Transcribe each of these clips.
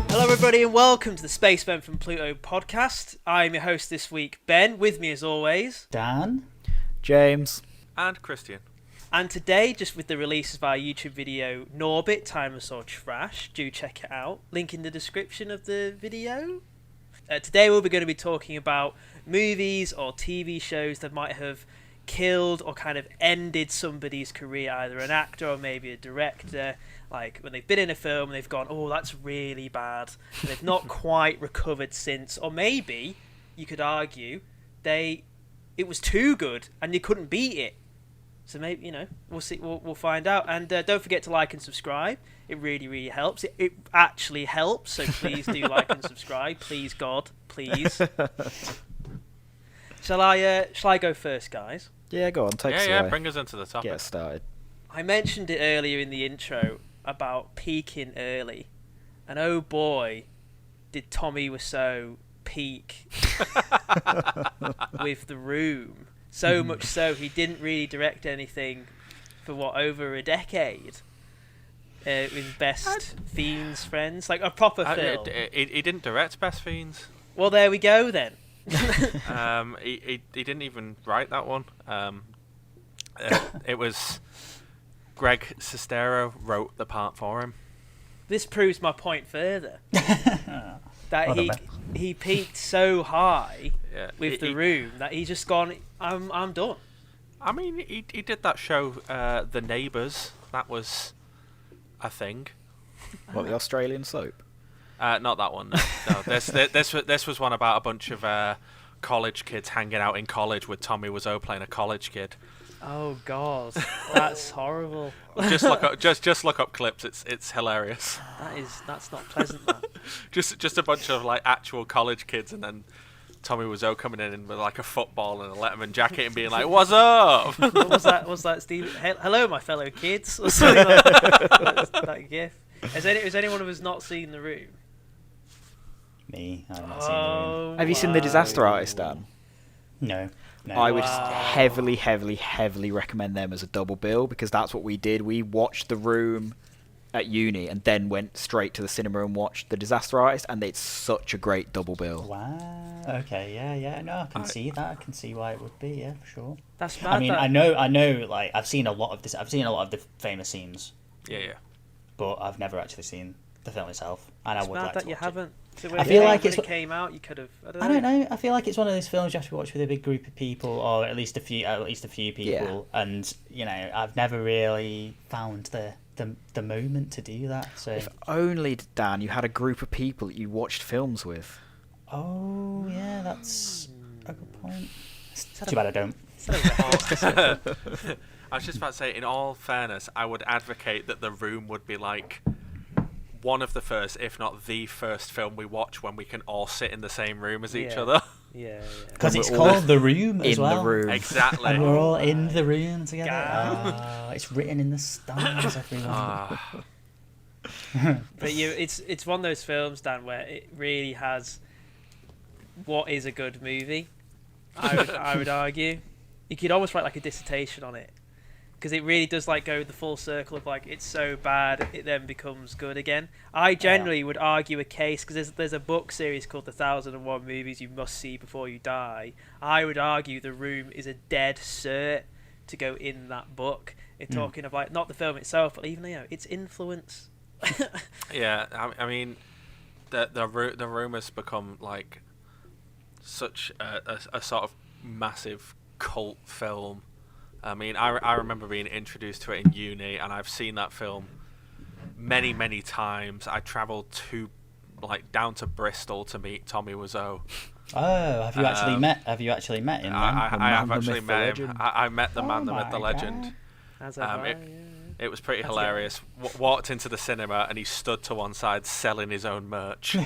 Hello everybody and welcome to the Spacemen from Pluto podcast. I'm your host this week, Ben. With me as always, Dan, James, and Christian. And today, just with the release of our YouTube video, Norbit, Timeless or Trash, do check it out. Link in the description of the video. Today we're going to be talking about movies or TV shows that might have killed or kind of ended somebody's career, either an actor or maybe a director. Like when they've been in a film and they've gone, oh, that's really bad, and they've not quite recovered since. Or maybe, you could argue, it was too good and you couldn't beat it. So maybe, we'll see. We'll find out. And don't forget to like and subscribe. It really, really helps. It actually helps. So please do like and subscribe. Please, God, please. Shall I go first, guys? Yeah, go on. Take us away. Yeah, bring us into the topic. Get started. I mentioned it earlier in the intro about peaking early, and oh boy, did Tommy Wiseau peak with The Room. So much so, he didn't really direct anything for over a decade. With Best Fiends Friends, like a proper film. He didn't direct Best Fiends. Well, there we go then. He didn't even write that one. It was Greg Sestero wrote the part for him. This proves my point further. That he peaked so high with The Room that he's just gone, I'm done. I mean, he did that show, The Neighbours. That was a thing. What, the Australian soap? Not that one. No. This was one about a bunch of college kids hanging out in college with Tommy Wiseau playing a college kid. Oh God, that's horrible. Just look up clips. It's hilarious. That's not pleasant. That. just a bunch of like actual college kids, and then Tommy Wiseau coming in with like a football and a Letterman jacket and being like, "What's up?" What was that, Steve? Hello, my fellow kids. Or something like that gif. Has any one of us not seen The Room? Me, I've not seen The Room. Have you seen The Disaster Artist, Dan? No. I would heavily recommend them as a double bill, because that's what we did. We watched The Room at uni and then went straight to the cinema and watched The Disaster Artist, and it's such a great double bill. Wow. Okay. Yeah. No, I can see that. I can see why it would be. Yeah, for sure. That's mad. I mean, I know. Like, I've seen a lot of this. I've seen a lot of the famous scenes. Yeah. But I've never actually seen the film itself, and I would like to watch that you haven't. So I feel like when it came out, you could have. I don't know. I feel like it's one of those films you have to watch with a big group of people, or at least a few people. Yeah. And I've never really found the moment to do that. So if only, Dan, you had a group of people that you watched films with. Oh yeah, that's a good point. Too bad I don't. I was just about to say, in all fairness, I would advocate that The Room would be like one of the first, if not the first film we watch when we can all sit in the same room as each other. Yeah. Because it's called The Room as well. In the room. Exactly. And we're all in the room together. It's written in the stars, everyone. But it's one of those films, Dan, where it really has what is a good movie. I would argue. You could almost write like a dissertation on it. Because it really does like go the full circle of like it's so bad it then becomes good again. I generally would argue a case, because there's a book series called The 1001 Movies You Must See Before You Die. I would argue The Room is a dead cert to go in that book. In talking of like not the film itself, but even its influence. Yeah, I mean, the Room has become like such a sort of massive cult film. I mean, I remember being introduced to it in uni, and I've seen that film many times. I travelled down to Bristol to meet Tommy Wiseau. Oh, have you actually met? Have you actually met him? I have actually met him. I met the man, the myth, the legend. It was pretty hilarious. Walked into the cinema and he stood to one side selling his own merch.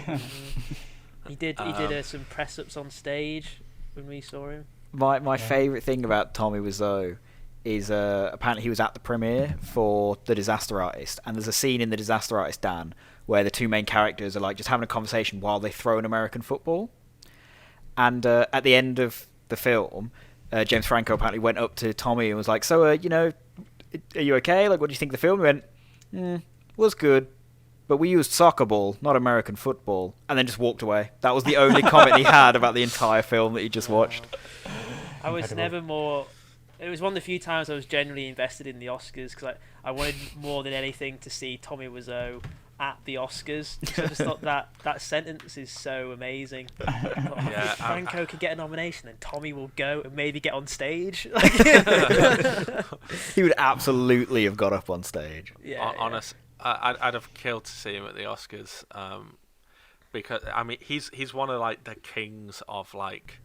He did some press ups on stage when we saw him. My favourite thing about Tommy Wiseau is apparently he was at the premiere for The Disaster Artist, and there's a scene in The Disaster Artist, Dan, where the two main characters are like just having a conversation while they throw an American football. And at the end of the film, James Franco apparently went up to Tommy and was like, "So, are you okay? Like, what do you think of the film? He went, was good, but we used soccer ball, not American football, and then just walked away. That was the only comment he had about the entire film that he just watched. I was never more. It was one of the few times I was genuinely invested in the Oscars because I wanted more than anything to see Tommy Wiseau at the Oscars. So I just thought that sentence is so amazing. If Franco could get a nomination, then Tommy will go and maybe get on stage. He would absolutely have got up on stage. Honest, I'd have killed to see him at the Oscars. Because I mean, he's one of like the kings of like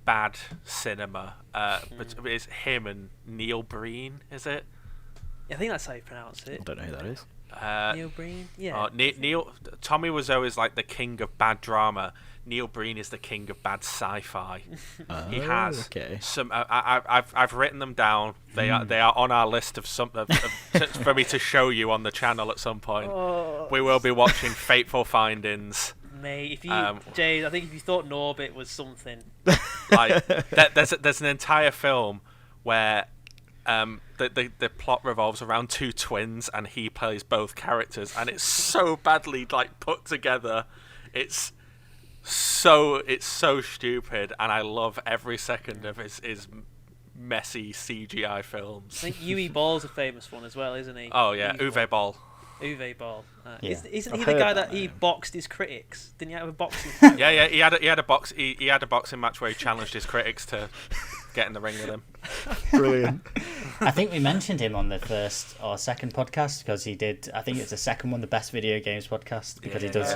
bad cinema. But it's him and Neil Breen, is it? I think that's how you pronounce it. I don't know who that is. Neil Breen, yeah. Tommy Wiseau is like the king of bad drama. Neil Breen is the king of bad sci-fi. He has some. I've written them down. They are on our list of some for me to show you on the channel at some point. We will be watching Fateful Findings. Mate, if you Jay, I think if you thought Norbit was something, like there's an entire film where the plot revolves around two twins and he plays both characters, and it's so badly like put together. It's so stupid, and I love every second of his messy CGI films. I think Uwe Ball's a famous one as well, isn't he? Oh yeah, Uwe Ball. Uwe Ball. Yeah. Isn't he the guy that he boxed his critics? Didn't he have a boxing? Yeah. He had a boxing match where he challenged his critics to get in the ring with him. Brilliant. I think we mentioned him on the first or second podcast because he did. I think it's the second one, the Best Video Games podcast, because he does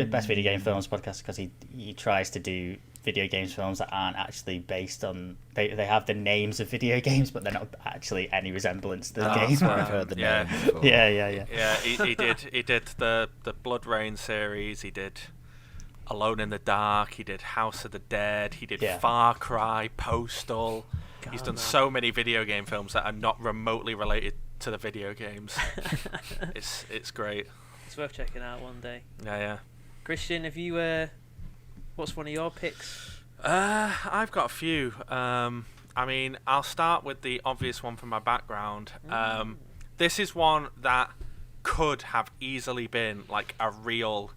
Best Video Game Films podcast because he tries to do video games films that aren't actually based on. They have the names of video games, but they're not actually any resemblance to the game. That's where I've heard the name before. Yeah. Yeah, he did the Blood Rain series. He did Alone in the Dark. He did House of the Dead. He did Far Cry, Postal. He's done so many video game films that are not remotely related to the video games. It's great. It's worth checking out one day. Yeah. Christian, have you? What's one of your picks? I've got a few. I mean, I'll start with the obvious one from my background. This is one that could have easily been like a real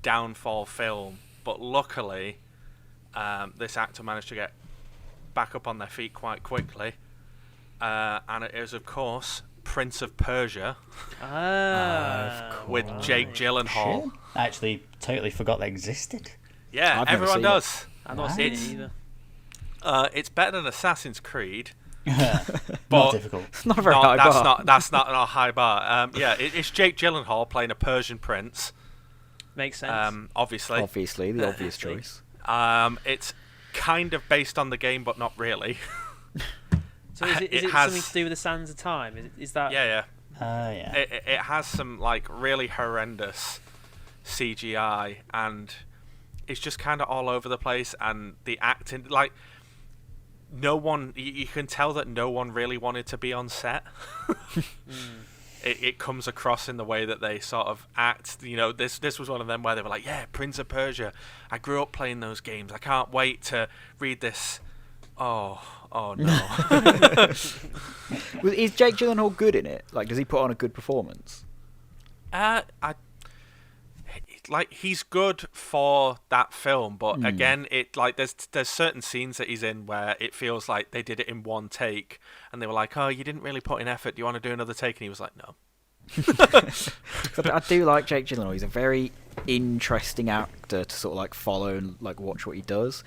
downfall film, but luckily this actor managed to get back up on their feet quite quickly, and it is of course Prince of Persia with Jake Gyllenhaal. I actually totally forgot they existed. Yeah, everyone does. I've not seen it either. It's better than Assassin's Creed. Not difficult. It's not a very high bar. That's not a high bar. It's Jake Gyllenhaal playing a Persian prince. Makes sense. Obviously, the obvious choice. It's kind of based on the game, but not really. So is it something to do with the Sands of Time? Is that? Yeah. Yeah. It has some like really horrendous CGI, and it's just kind of all over the place, and the acting, like, no one, you can tell that no one really wanted to be on set. It comes across in the way that they sort of act. You know, this was one of them where they were like, yeah, Prince of Persia, I grew up playing those games, I can't wait to read this. Oh no. Is Jake Gyllenhaal good in it? Like, does he put on a good performance? He's good for that film, but again, there's certain scenes that he's in where it feels like they did it in one take, and they were like, "Oh, you didn't really put in effort. Do you want to do another take?" And he was like, "No." I do like Jake Gyllenhaal. He's a very interesting actor to sort of like follow and like watch what he does,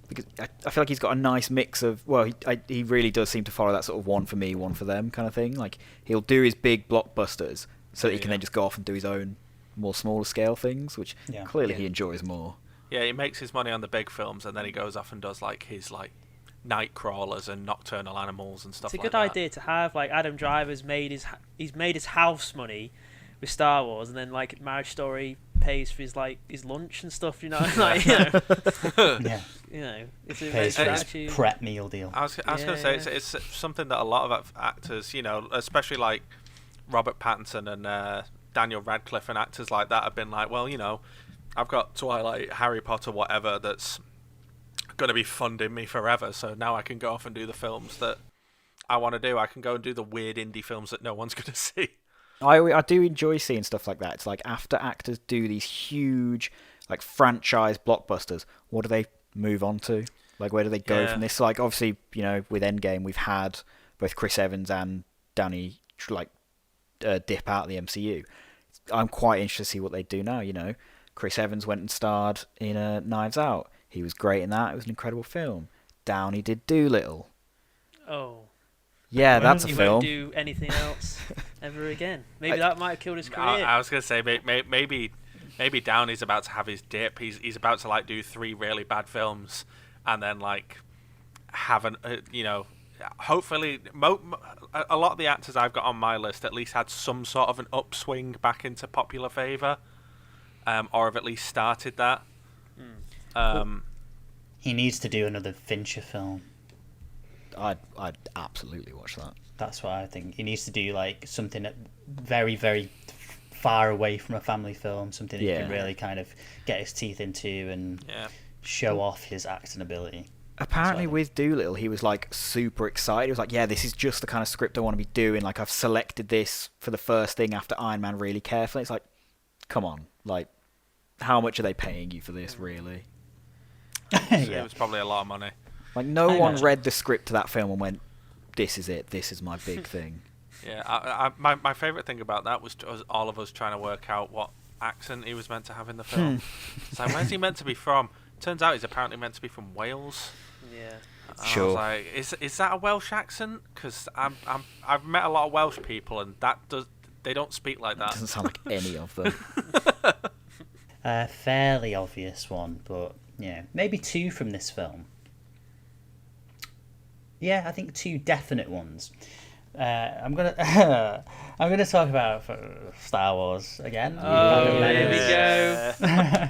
because I feel like he's got a nice mix of. Well, he really does seem to follow that sort of one for me, one for them kind of thing. Like, he'll do his big blockbusters so that he can then just go off and do his own more smaller scale things, which clearly he enjoys more. Yeah, he makes his money on the big films, and then he goes off and does like his like night crawlers and nocturnal animals and stuff. It's a good idea to have. Like, Adam Driver's made his house money with Star Wars, and then like Marriage Story pays for his lunch and stuff. You know, like, you know, it's a pays for his prep meal deal. I was going to say it's something that a lot of actors, you know, especially like Robert Pattinson and Daniel Radcliffe and actors like that have been like, well, you know, I've got Twilight, Harry Potter, whatever, that's going to be funding me forever, so now I can go off and do the films that I want to do. I can go and do the weird indie films that no one's going to see. I do enjoy seeing stuff like that. It's like after actors do these huge like franchise blockbusters, what do they move on to? Like where do they go from this? Like obviously, with Endgame we've had both Chris Evans and Downey dip out of the MCU. I'm quite interested to see what they do now. Chris Evans went and starred in Knives Out. He was great in that. It was an incredible film. Downey did Dolittle. Oh. Yeah, that's a he film. Won't do anything else ever again. Maybe that might have killed his career. I was gonna say maybe Downey's about to have his dip. He's about to do 3 really bad films, and then have hopefully a lot of the actors I've got on my list at least had some sort of an upswing back into popular favour, or have at least started that. He needs to do another Fincher film. I'd absolutely watch that. That's what I think. He needs to do something that very, very far away from a family film, something that he can really kind of get his teeth into and show off his acting ability. Apparently with Dolittle, he was super excited. He was like, yeah, this is just the kind of script I want to be doing. I've selected this for the first thing after Iron Man really carefully. It's like, come on. How much are they paying you for this, really? It was probably a lot of money. No one read the script to that film and went, this is it. This is my big thing. Yeah, my favourite thing about that was all of us trying to work out what accent he was meant to have in the film. So where's he meant to be from? Turns out he's apparently meant to be from Wales. Yeah. Sure. I was like, is that a Welsh accent? Because I've met a lot of Welsh people, and they don't speak like that. It doesn't sound like any of them. A fairly obvious one, but maybe 2 from this film. Yeah, I think 2 definite ones. I'm gonna talk about Star Wars again. Oh, here we go.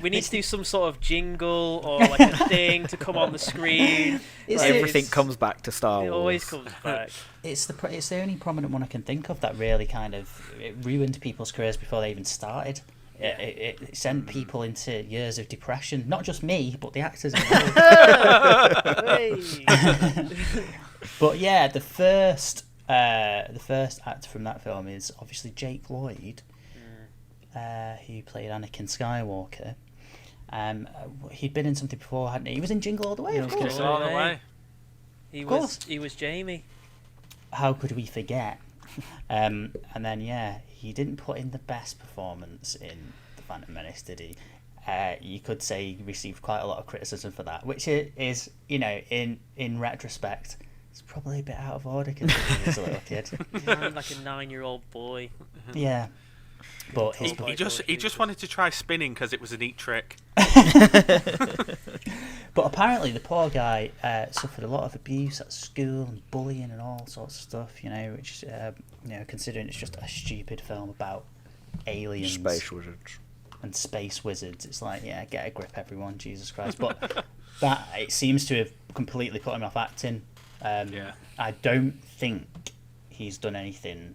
We need to do some sort of jingle or a thing to come on the screen. Everything comes back to Star Wars. It always comes back. It's the only prominent one I can think of that really it ruined people's careers before they even started. It sent people into years of depression. Not just me, but the actors involved. But yeah, the first actor from that film is obviously Jake Lloyd, who played Anakin Skywalker. He'd been in something before, hadn't he? He was in Jingle All the Way, of course. Jingle All the Way. He was Jamie. How could we forget? And then he didn't put in the best performance in The Phantom Menace, did he? You could say he received quite a lot of criticism for that, which is, in retrospect, it's probably a bit out of order considering he was a little kid. Like a 9-year-old boy. Yeah. But he just wanted to try spinning because it was a neat trick. But apparently the poor guy suffered a lot of abuse at school and bullying and all sorts of stuff, which considering it's just a stupid film about aliens, Space wizards, and space wizards, it's like, get a grip, everyone, Jesus Christ. But that it seems to have completely put him off acting. I don't think he's done anything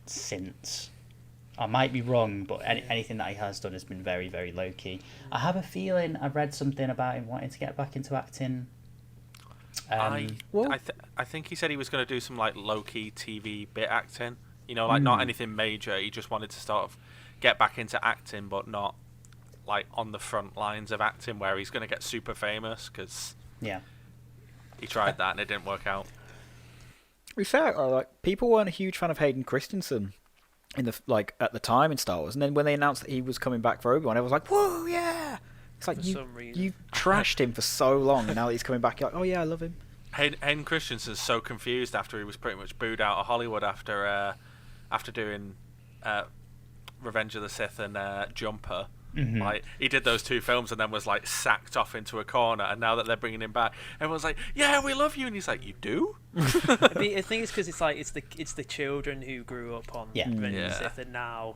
since. I might be wrong, but anything that he has done has been very, very low-key. I have a feeling I've read something about him wanting to get back into acting. I think he said he was going to do some low-key TV bit acting. Not anything major. He just wanted to sort of get back into acting, but not on the front lines of acting where he's going to get super famous, because he tried that and it didn't work out. To be fair, people weren't a huge fan of Hayden Christensen in the at the time in Star Wars, and then when they announced that he was coming back for Obi-Wan, everyone was like, "Whoa, yeah!" It's like you trashed him for so long, and now that he's coming back, you're like, "Oh yeah, I love him." Hayden Christensen's so confused after he was pretty much booed out of Hollywood after doing Revenge of the Sith and Jumper. Mm-hmm. He did those 2 films and then was sacked off into a corner, and now that they're bringing him back, everyone's like, "Yeah, we love you," and he's like, "You do?" I think it's because it's the children who grew up on Revenge of the Sith, and now.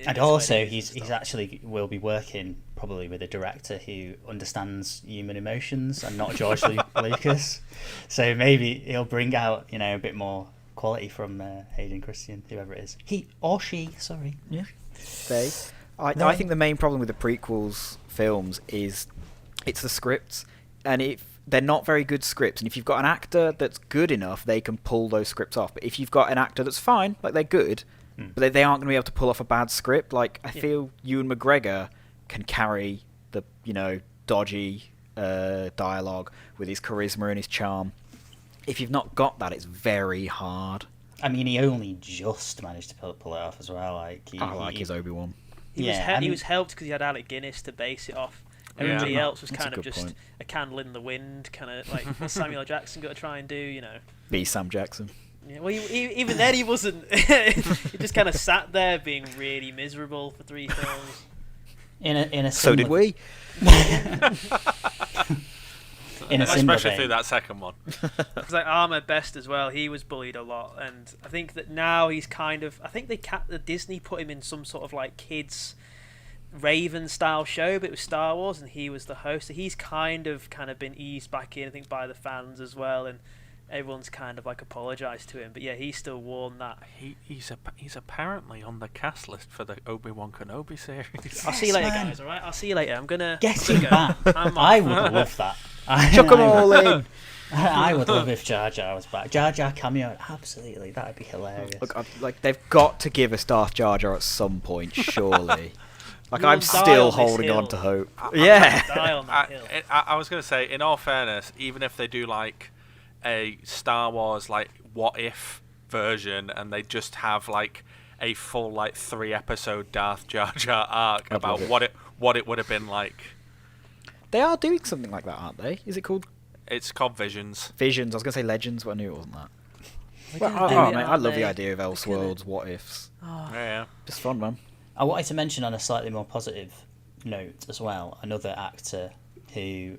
And also, he's actually will be working probably with a director who understands human emotions and not George Lucas, so maybe he'll bring out a bit more quality from Hayden Christensen, whoever it is, he or she. Sorry. Yeah. I think the main problem with the prequels films is it's the scripts, and if they're not very good scripts, and if you've got an actor that's good enough, they can pull those scripts off. But if you've got an actor that's fine, like they're good, but they aren't going to be able to pull off a bad script. Like I feel Ewan McGregor can carry the dodgy dialogue with his charisma and his charm. If you've not got that, it's very hard. I mean, he only just managed to pull it off as well. His Obi-Wan. He was helped because he had Alec Guinness to base it off. Everybody else was kind of just point. a candle in the wind, kind of like what Samuel L. Jackson got to try and do, Be Sam Jackson. Yeah, well, even then he wasn't. He just kind of sat there being really miserable for 3 films. In a So did we. Especially through that second one. Because like Ahmed Best as well, he was bullied a lot, and I think that now he's kind of. I think Disney put him in some sort of like kids Raven style show, but it was Star Wars, and he was the host. So he's kind of been eased back in, I think, by the fans as well, and everyone's kind of like apologised to him. But yeah, he's still worn that. He's apparently on the cast list for the Obi-Wan Kenobi series. I'll see you later, guys. All right, I'll see you later. I'm gonna get him back. I would love that. Chuck them all in. I would love if Jar Jar was back. Jar Jar cameo, absolutely, that'd be hilarious. Look, they've got to give us Darth Jar Jar at some point, surely. I'm still holding on to hope. I was going to say, in all fairness, even if they do like a Star Wars like what if version, and they just have like a full like 3-episode Darth Jar Jar arc about what it would have been like. They are doing something like that, aren't they? Is it called? It's called Visions. Visions. I was going to say Legends, but I knew it wasn't that. Mate, I love the idea of Elseworlds, what ifs. Yeah. Just fun, man. I wanted to mention on a slightly more positive note as well, another actor who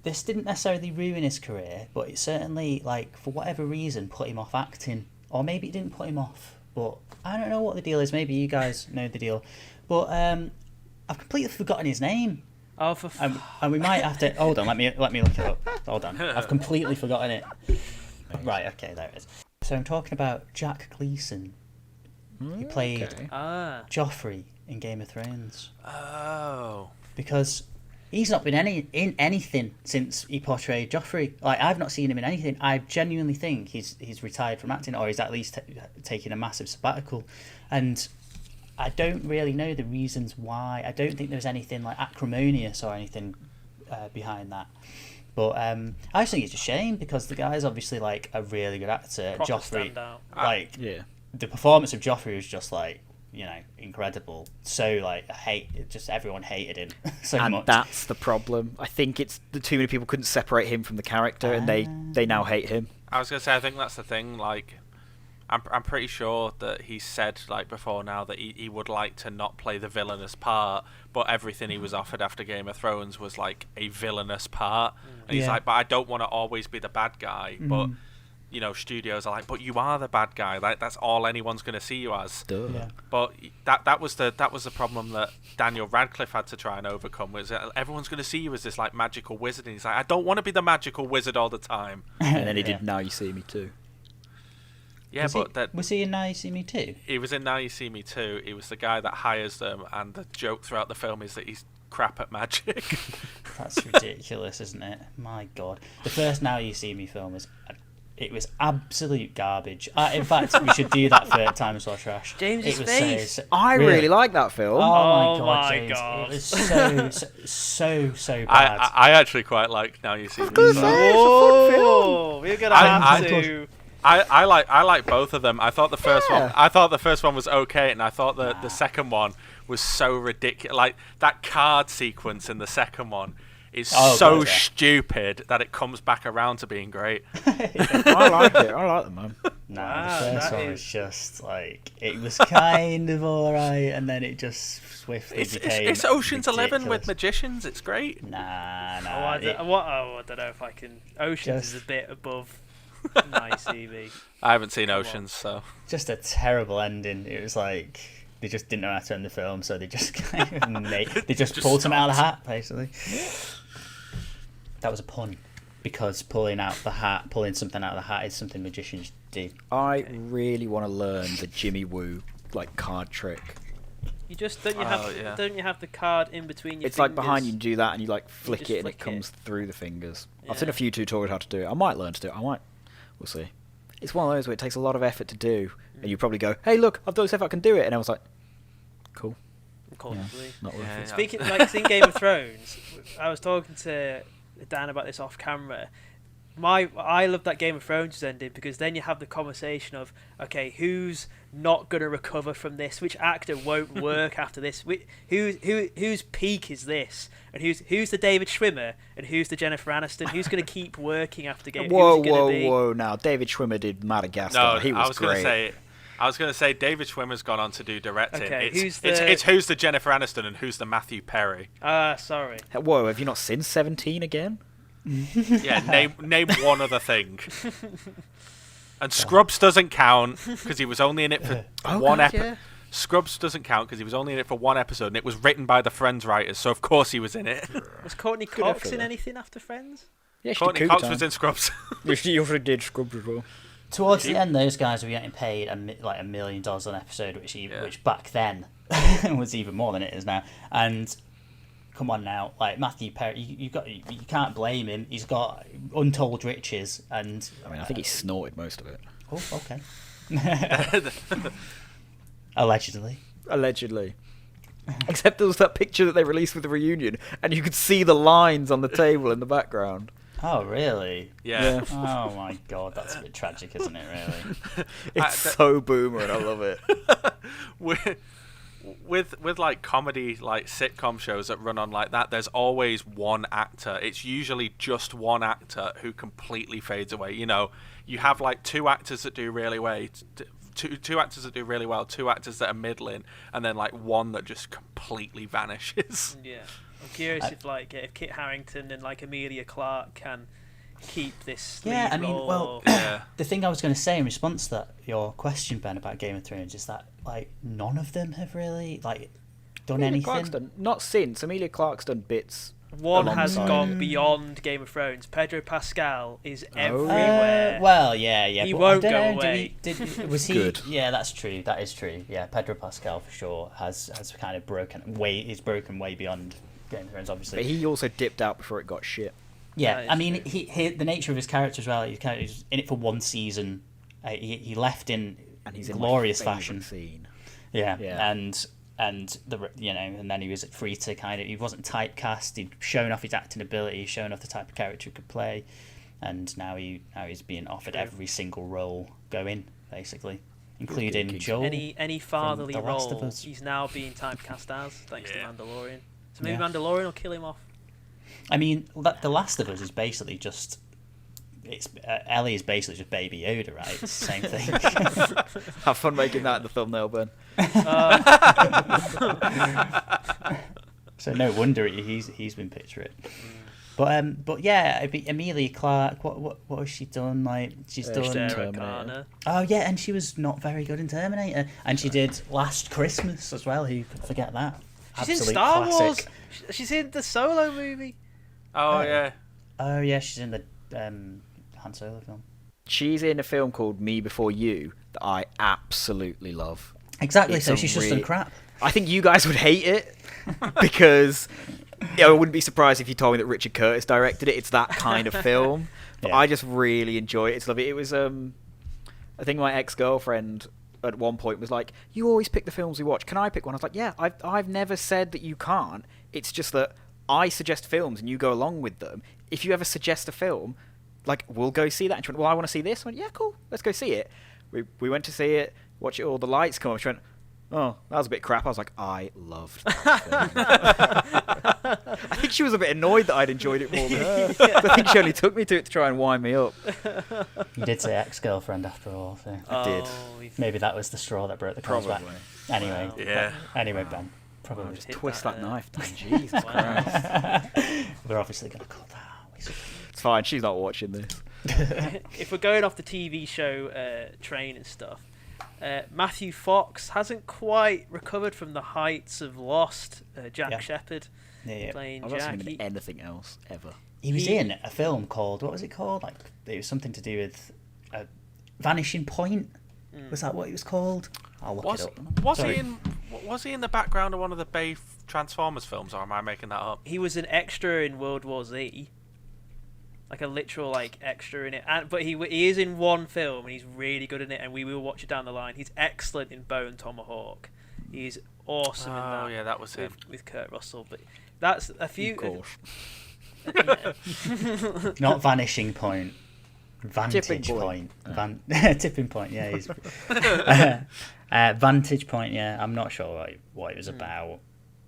this didn't necessarily ruin his career, but it certainly, like, for whatever reason, put him off acting. Or maybe it didn't put him off, but I don't know what the deal is. Maybe you guys know the deal. But I've completely forgotten his name. Oh, and we might have to... Hold on, let me look it up. Hold on. I've completely forgotten it. Right, okay, there it is. So I'm talking about Jack Gleeson. He played Joffrey in Game of Thrones. Oh. Because he's not been in anything since he portrayed Joffrey. Like, I've not seen him in anything. I genuinely think he's retired from acting, or he's at least taking a massive sabbatical. And I don't really know the reasons why. I don't think there's anything like acrimonious or anything behind that. But I just think it's a shame because the guy's obviously like a really good actor. Proper Joffrey, standout. The performance of Joffrey was just like, incredible. So like, everyone hated him so much. And that's the problem. I think it's the too many people couldn't separate him from the character, and they now hate him. I was gonna say, I think that's the thing. Like, I'm pretty sure that he said like before now that he would like to not play the villainous part, but everything he was offered after Game of Thrones was like a villainous part, and he's like, but I don't want to always be the bad guy. But studios are like, but you are the bad guy. Like, that's all anyone's going to see you as. Yeah. But that was the problem that Daniel Radcliffe had to try and overcome. Was that everyone's going to see you as this like magical wizard, and he's like, I don't want to be the magical wizard all the time. And then he did Now You See Me Too. Yeah, was he in Now You See Me Too? He was in Now You See Me Too. He was the guy that hires them, and the joke throughout the film is that he's crap at magic. That's ridiculous, isn't it? My God, the first Now You See Me film was absolute garbage. In fact, we should do that for Times or Trash. James's face. I really like that film. Oh my God, James. It was so bad. I actually quite like Now You See Me. Whoa, we're gonna have to. I like both of them. I thought the first one. I thought the first one was okay, and I thought the second one was so ridiculous. Like, that card sequence in the second one is stupid that it comes back around to being great. I like it. I like them, man. The first one was just like, it was kind of alright, and then it just swiftly became it's Ocean's ridiculous. 11 with magicians. It's great. I don't know if I can. Ocean's is a bit above. Nice TV. I haven't seen Oceans, so just a terrible ending. It was like they just didn't know how to end the film, so they just they just pulled something out of the hat, basically. That was a pun, because pulling something out of the hat is something magicians do. I really want to learn the Jimmy Woo card trick. You just don't you have the card in between your It's fingers? like behind you do that, and you like flick just it, and flick it comes through the fingers. Yeah. I've seen a few tutorials how to do it. I might learn to do it. We'll see. It's one of those where it takes a lot of effort to do, and you probably go, "Hey, look, I've done this effort, I can do it," and I was like, "Cool." Possibly. Not worth it. Speaking like in Game of Thrones, I was talking to Dan about this off camera. I love that Game of Thrones ending because then you have the conversation of, okay, who's not going to recover from this? Which actor won't work after this? Whose peak is this? And who's the David Schwimmer and who's the Jennifer Aniston? Who's going to keep working after Game? Whoa! Now David Schwimmer did Madagascar. No, he was great. I was going to say David Schwimmer's gone on to do directing. Okay, it's who's the Jennifer Aniston and who's the Matthew Perry. Sorry. Whoa, have you not seen 17 again? Yeah, name one other thing. And Scrubs doesn't count because he was only in it for one episode. Yeah. Scrubs doesn't count because he was only in it for one episode, and it was written by the Friends writers, so of course he was in it. Was Courtney Cox in anything after Friends? Yeah, Courtney Cox was in Scrubs. She also did Scrubs as well. Towards the end, those guys were getting paid like $1 million an episode, which back then was even more than it is now. And come on now, like Matthew Perry, you can't blame him. He's got untold riches, and I think he snorted most of it. Oh, okay. Allegedly. Except there was that picture that they released with the reunion, and you could see the lines on the table in the background. Oh, really? Yeah. Oh my god, that's a bit tragic, isn't it? Really. It's so boomer, and I love it. With like comedy, like sitcom shows that run on like that, there's always one actor. It's usually just one actor who completely fades away. You know, you have like two actors that do really well, two actors that do really well, two actors that are middling, and then like one that just completely vanishes. Yeah, I'm curious if Kit Harington and like Emilia Clarke can keep this. Yeah, I mean, role. The thing I was going to say in response to that, your question, Ben, about Game of Thrones, is that like none of them have really like done anything. Not since. Amenlia Clarke's done bits. One has gone beyond Game of Thrones. Pedro Pascal is everywhere. Well, yeah. He won't go away. Was he? Good. Yeah, that's true. That is true. Yeah, Pedro Pascal for sure has kind of broken way beyond Game of Thrones, obviously. But he also dipped out before it got shit. Yeah, I mean, the nature of his character as well. He's in it for one season. He left in glorious fashion. Scene. Yeah, and then he was free to he wasn't typecast. He'd shown off his acting ability, shown off the type of character he could play, and now he's being offered every single role going, basically, including Joel. Any fatherly role he's now being typecast as, thanks to Mandalorian. So maybe Mandalorian will kill him off. I mean, The Last of Us is basically just. Ellie is basically just Baby Yoda, right? It's the same thing. Have fun making that in the thumbnail, Ben. So no wonder he's been picturing it. But yeah, Emilia Clarke. What has she done? Like she's done Terminator. Oh yeah, and she was not very good in Terminator, and she did Last Christmas as well. Who could forget that? She's Absolute in Star classic. Wars. She's in the Solo movie. Oh yeah. Oh yeah, she's in the Han Solo film. She's in a film called Me Before You that I absolutely love. Exactly. So she's just done crap. I think you guys would hate it because I wouldn't be surprised if you told me that Richard Curtis directed it. It's that kind of film. But I just really enjoy it. It's lovely. It was I think my ex-girlfriend at one point was like, "You always pick the films we watch. Can I pick one?" I was like, "Yeah, I've never said that you can't. It's just that I suggest films and you go along with them. If you ever suggest a film, like, we'll go see that." And she went, "Well, I want to see this." I went, "Yeah, cool. Let's go see it." We went to see it, watch it all, the lights come up. She went, "Oh, that was a bit crap." I was like, I loved that film. I think she was a bit annoyed that I'd enjoyed it more than her. I think she only took me to it to try and wind me up. You did say ex-girlfriend after all, so I did. Maybe that was the straw that broke the camel's back. Anyway, Anyway, Ben. Probably just twist that knife down. Jesus Christ. We're obviously going to cut that out. It's fine, she's not watching this. If we're going off the TV show train and stuff, Matthew Fox hasn't quite recovered from the heights of Lost. Jack Shepherd playing I've Jack. not seen him in anything else ever. He was in a film called, what was it called? Like, it was something to do with Vanishing Point. Was that what it was called? I'll look it up. Was he in the background of one of the Bay Transformers films, or am I making that up? He was an extra in World War Z. Like a literal extra in it, but he is in one film and he's really good in it, and we will watch it down the line. He's excellent in Bone Tomahawk. He's awesome in that. Oh yeah, that was him with Kurt Russell. But that's a few. Of course. Not vanishing point. Vantage Tipping point. Tipping point. Yeah, he's vantage point. Yeah, I'm not sure what it was about.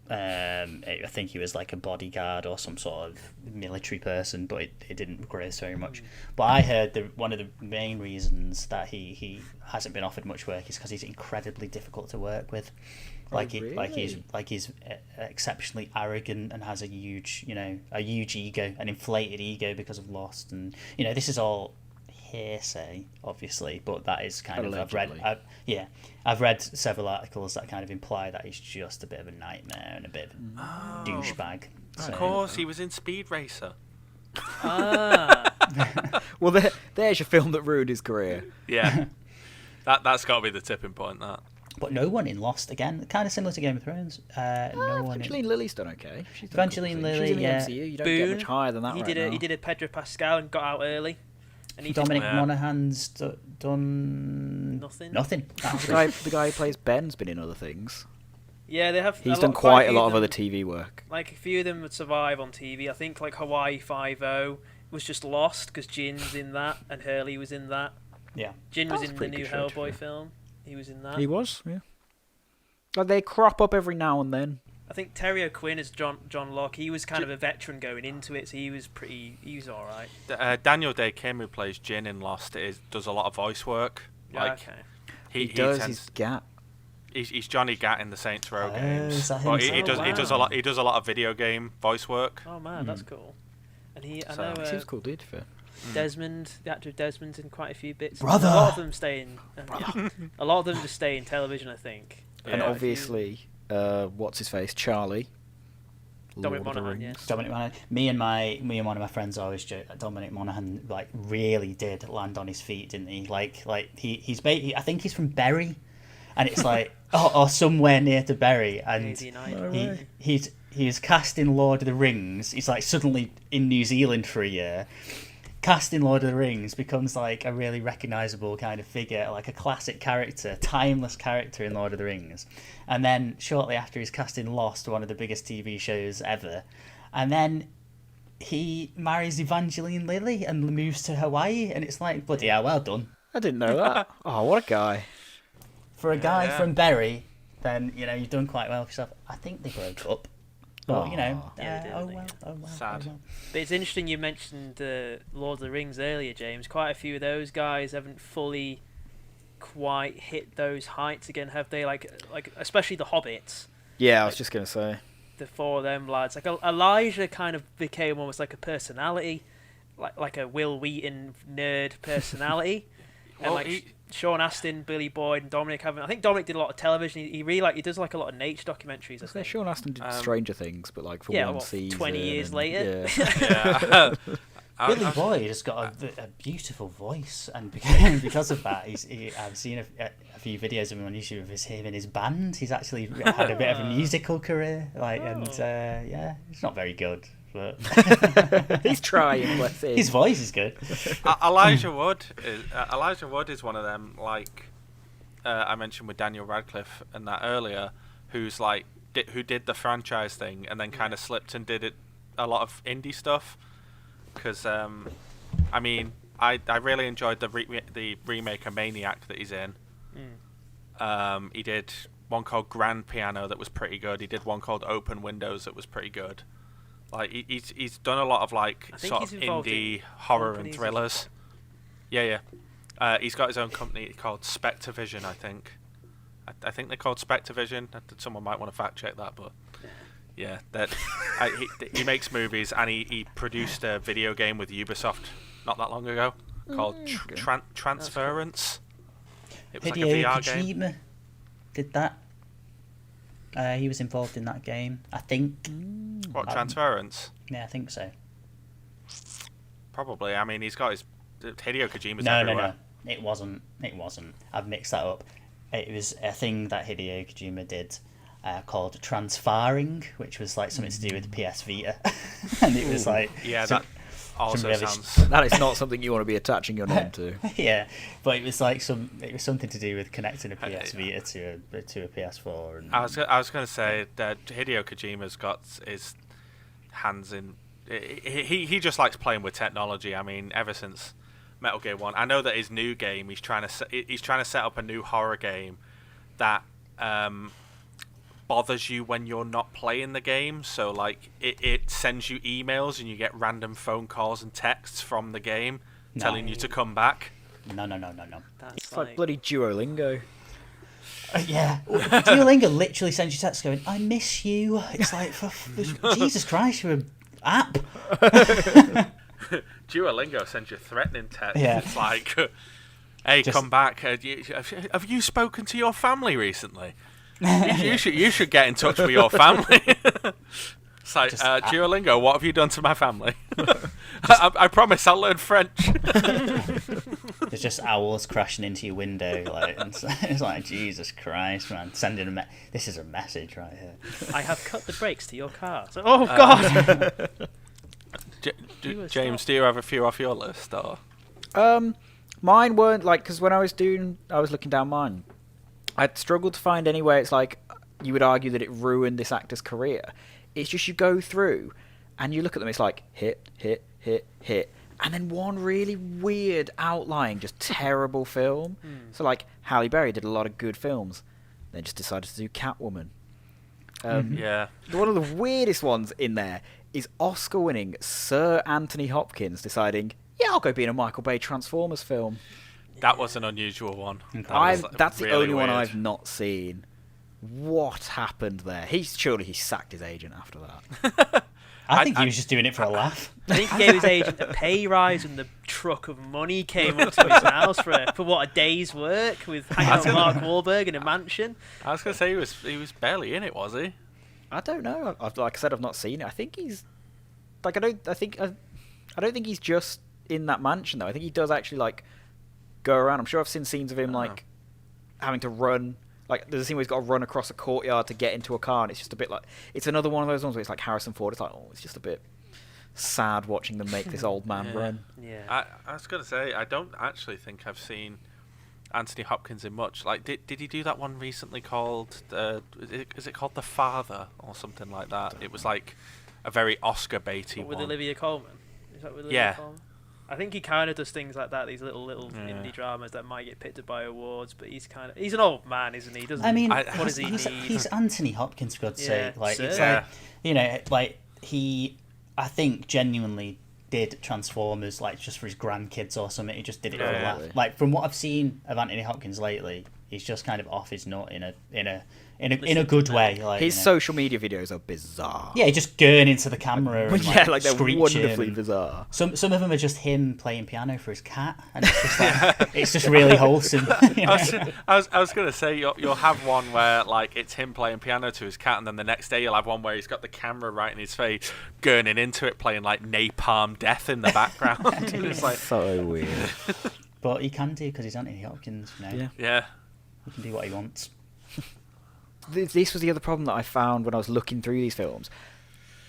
I think he was like a bodyguard or some sort of military person, but it didn't progress very much. But I heard one of the main reasons that he hasn't been offered much work is because he's incredibly difficult to work with. He's exceptionally arrogant and has a huge ego, an inflated ego because of Lost, and this is all hearsay, obviously, but that is kind Allegedly. I've read several articles that kind of imply that he's just a bit of a nightmare and a bit of a douchebag. Of course, he was in Speed Racer. Well, there's your film that ruined his career. Yeah, that's got to be the tipping point. That. But no one in Lost, again, kind of similar to Game of Thrones. Evangeline Lilly's done okay. Evangeline Lilly, she's in the yeah. MCU. You don't Boone, get much higher than that He did a Pedro Pascal and got out early. And he Dominic Monaghan's done nothing. The guy who plays Ben's been in other things. Yeah, they have. He's done quite a lot of other TV work. Like a few of them would survive on TV. I think like Hawaii 5-0 was just lost because Jin's in that and Hurley was in that. Yeah, Jin was in the pretty new good show, Hellboy film. He was in that. He was, yeah. Like they crop up every now and then. I think Terry O'Quinn as John Locke. He was kind of a veteran going into it, so he was all right. Daniel Day-Kim, who plays Jin in Lost, does a lot of voice work. Okay. He does his Gat. He's Johnny Gat in the Saints Row games. Is that him? Well, he does a lot. He does a lot of video game voice work. Oh man, that's cool. And Seems cool, dude. Desmond, the actor of Desmond's in quite a few bits. Brother! A lot of them stay in. A lot of them just stay in television, I think. And Yeah. obviously, what's his face, Charlie. Dominic Lord of the Monaghan, Rings. yes. Dominic Monaghan. Me and one of my friends always joke that Dominic Monaghan really did land on his feet, didn't he? I think he's from Bury, and it's or somewhere near to Bury, and he's cast in Lord of the Rings. He's suddenly in New Zealand for a year. Cast in Lord of the Rings, becomes a really recognisable kind of figure, like a classic character, timeless character in Lord of the Rings. And then shortly after he's cast in Lost, one of the biggest TV shows ever. And then he marries Evangeline Lilly and moves to Hawaii, and it's bloody hell, well done. I didn't know that. Oh, what a guy. For a guy from Bury, then, you've done quite well for yourself. I think they broke up. But, Yeah, they did, oh I think. well. Sad. Oh well. But it's interesting you mentioned Lord of the Rings earlier, James. Quite a few of those guys haven't fully quite hit those heights again, have they? Like especially the Hobbits. Yeah, I was just going to say. The four of them lads. Elijah kind of became almost like a personality, like a Will Wheaton nerd personality. Well, And Sean Astin, Billy Boyd, and Dominic haven't. I think Dominic did a lot of television. He really he does a lot of nature documentaries. I think. Sean Astin did Stranger Things, but for one season. 20 years later. Yeah. Billy Boyd has got a beautiful voice, and because of that, I've seen a few videos of him on YouTube of him in his band. He's actually had a bit of a musical career, it's not very good. But He's trying, bless him. His voice is good. Elijah Wood is one of them, I mentioned with Daniel Radcliffe and that earlier, who's who did the franchise thing and then kind of slipped and did a lot of indie stuff. Because I really enjoyed the remake of Maniac that he's in. He did one called Grand Piano that was pretty good. He did one called Open Windows that was pretty good. He's done a lot of sort of indie horror and thrillers. Yeah. He's got his own company called Spectavision, I think. I think they're called Spectavision. Someone might want to fact check that, but yeah, he makes movies, and he produced a video game with Ubisoft not that long ago called Transference. It was Hideo like a VR game. Kojima did that. He was involved in that game, I think. What, Transference? Yeah, I think so. Probably. He's got his Hideo Kojima's No, everywhere. it wasn't. I've mixed that up. It was a thing that Hideo Kojima did, called Transfaring, which was like something to do with PS Vita, and it was like that also really sounds. That is not something you want to be attaching your name to. yeah, but it was like it was something to do with connecting a PS Vita to a PS4. And I was going to say that Hideo Kojima's got his hands in. He just likes playing with technology. I mean, ever since Metal Gear 1, I know that his new game he's trying to set up a new horror game that bothers you when you're not playing the game. So like it sends you emails and you get random phone calls and texts from the game telling you to come back. No. It's like bloody Duolingo. Yeah, Duolingo literally sends you text going, "I miss you." It's like, Jesus Christ, you're an app. Duolingo sends you threatening texts. Yeah. It's like, "Hey, come back. Have you spoken to your family recently? You should get in touch with your family." It's like, Duolingo, what have you done to my family? I promise I'll learn French. There's just owls crashing into your window, like, and it's like, Jesus Christ, man! Sending this is a message right here. I have cut the brakes to your car. So, oh God! James, do you have a few off your list, or? Mine weren't like, because when I was looking down mine, I'd struggled to find anywhere it's like you would argue that it ruined this actor's career. It's just you go through and you look at them, it's like hit, and then one really weird outlying, just terrible film. So like Halle Berry did a lot of good films, then just decided to do Catwoman. Yeah. One of the weirdest ones in there is Oscar-winning Sir Anthony Hopkins deciding, yeah, I'll go be in a Michael Bay Transformers film. That was an unusual one. That's really the only one weird. I've not seen. What happened there? He sacked his agent after that. I think he was just doing it for a laugh. I think he gave his agent a pay rise and the truck of money came up to his house for what, a day's work with hanging out with Mark Wahlberg in a mansion. I was going to say he was barely in it, was he? I don't know. Like I said, I've not seen it. I think he's like I don't think he's just in that mansion though. I think he does actually like go around. I'm sure I've seen scenes of him like having to run. Like there's a scene where he's got to run across a courtyard to get into a car, and it's just a bit like it's another one of those ones where it's like Harrison Ford. It's like, oh, it's just a bit sad watching them make this old man run. Yeah. I was going to say I don't actually think I've seen Anthony Hopkins in much. Like did he do that one recently called is it called The Father or something like that? It was like a very Oscar baity one. With Olivia Colman. Is that with Olivia Yeah. Colman? I think he kind of does things like that, these little indie dramas that might get picked up by awards, but he's an old man, isn't he? I mean, what does he need? He's Anthony Hopkins, for God's sake. Like, sir. it's like, you know, like he, I think, genuinely did Transformers like just for his grandkids or something. He just did it for a laugh. Like from what I've seen of Anthony Hopkins lately, he's just kind of off his nut in a good way. Like His social media videos are bizarre. Yeah, just gurn into the camera. And, like they're screeching. wonderfully bizarre. Some of them are just him playing piano for his cat, and it's just like it's just really wholesome. You know? I was gonna say you'll have one where like it's him playing piano to his cat, and then the next day you'll have one where he's got the camera right in his face, gurning into it, playing like Napalm Death in the background. It's like So weird. But he can do because he's Anthony Hopkins. You know? Yeah. He can do what he wants. This was the other problem that I found when I was looking through these films.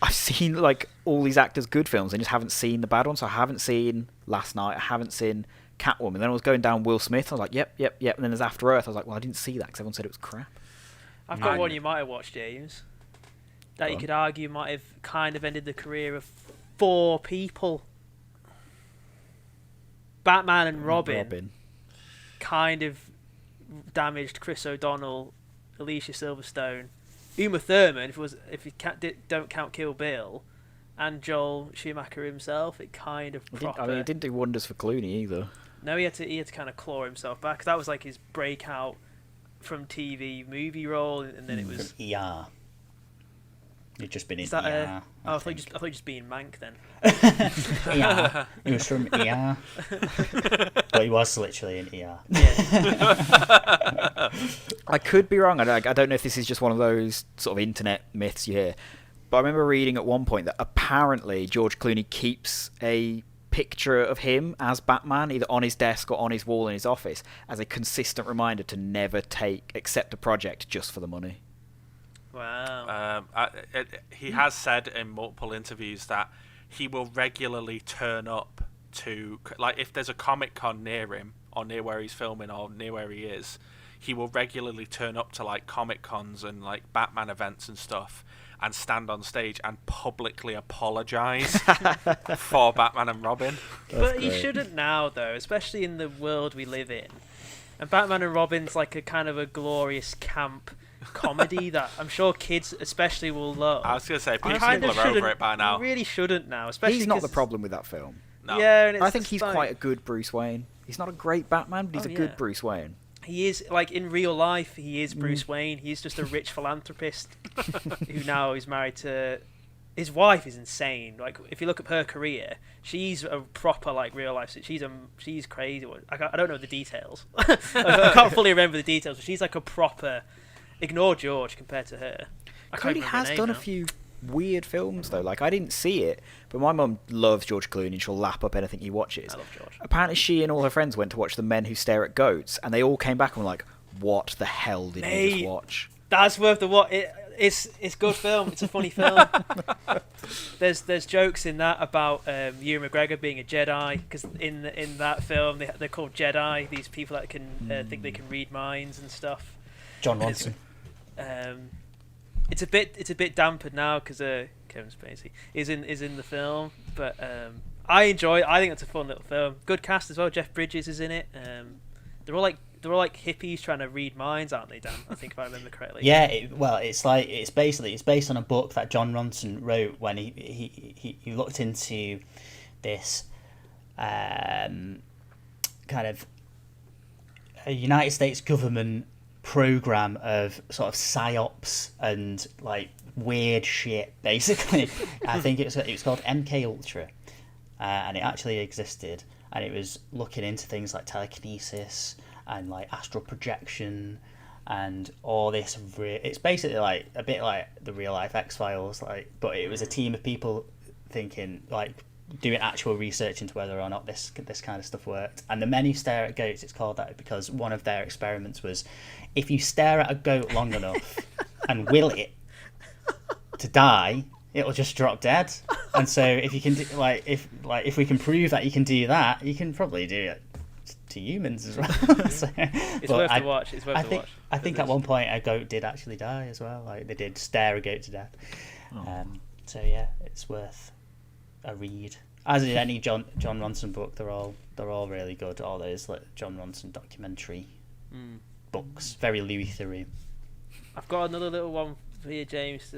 I've seen like all these actors' good films and just haven't seen the bad ones. So I haven't seen Last Night. I haven't seen Catwoman. Then I was going down Will Smith. I was like, yep. And then there's After Earth. I was like, well, I didn't see that because everyone said it was crap. I've got one you might have watched, James. That you could argue might have kind of ended the career of 4 people. Batman and Robin. Kind of damaged Chris O'Donnell, Alicia Silverstone, Uma Thurman. If you don't count Kill Bill, and Joel Schumacher himself, it kind of It didn't do wonders for Clooney either. No, he had to kind of claw himself back. 'Cause that was like his breakout from TV movie role, and then it was from ER. You've just been in that ER. I thought you just being Mank then. ER. He was from ER. But he was literally in ER. Yeah. I could be wrong. I don't know if this is just one of those sort of internet myths you hear. But I remember reading at one point that apparently George Clooney keeps a picture of him as Batman either on his desk or on his wall in his office as a consistent reminder to never accept a project just for the money. Wow. He has said in multiple interviews that he will regularly turn up to, like, if there's a Comic-Con near him or near where he's filming or near where he is, he will regularly turn up to like Comic-Cons and like Batman events and stuff and stand on stage and publicly apologize for Batman and Robin. But he shouldn't now, though, especially in the world we live in. And Batman and Robin's like a kind of a glorious camp comedy that I'm sure kids especially will love. I was going to say, people kind of are over it by now. Really shouldn't now, especially. He's not the problem with that film. No. Yeah, and I think he's quite a good Bruce Wayne. He's not a great Batman, but he's a good Bruce Wayne. He is, like, in real life, he is Bruce Wayne. He's just a rich philanthropist who now is married to... His wife is insane. Like, if you look at her career, she's a proper, like, real life... She's crazy. I don't know the details. I can't fully remember the details, but she's like a proper... Ignore George compared to her. Cody has done a few weird films, though. Like, I didn't see it, but my mum loves George Clooney and she'll lap up anything he watches. I love George. Apparently she and all her friends went to watch The Men Who Stare at Goats, and they all came back and were like, what the hell did you just watch? That's worth the watch. It's good film. It's a funny film. There's jokes in that about Ewan McGregor being a Jedi, because in that film they're called Jedi. These people that can think they can read minds and stuff. John Ronson. It's a bit dampened now because Kevin Spacey is in the film, but I enjoy it. I think it's a fun little film. Good cast as well. Jeff Bridges is in it. They're all like hippies trying to read minds, aren't they, Dan? I think if I remember correctly. Yeah, it's based on a book that John Ronson wrote when he looked into this kind of a United States government program of sort of psyops and like weird shit, basically. I think it was called MK Ultra, and it actually existed, and it was looking into things like telekinesis and like astral projection and all this. It's basically like a bit like the real life X-Files, like, but it was a team of people thinking, like, doing actual research into whether or not this kind of stuff worked. And The Men Who Stare at Goats, it's called that because one of their experiments was, if you stare at a goat long enough and will it to die, it'll just drop dead. And so if you can do, if we can prove that you can do that, you can probably do it to humans as well. So, it's worth the watch. I think at one point a goat did actually die as well. Like, they did stare a goat to death. So yeah, it's worth a read. As in any John Ronson book, they're all really good. All those like John Ronson documentary books, very Louis Theroux. I've got another little one for you, James.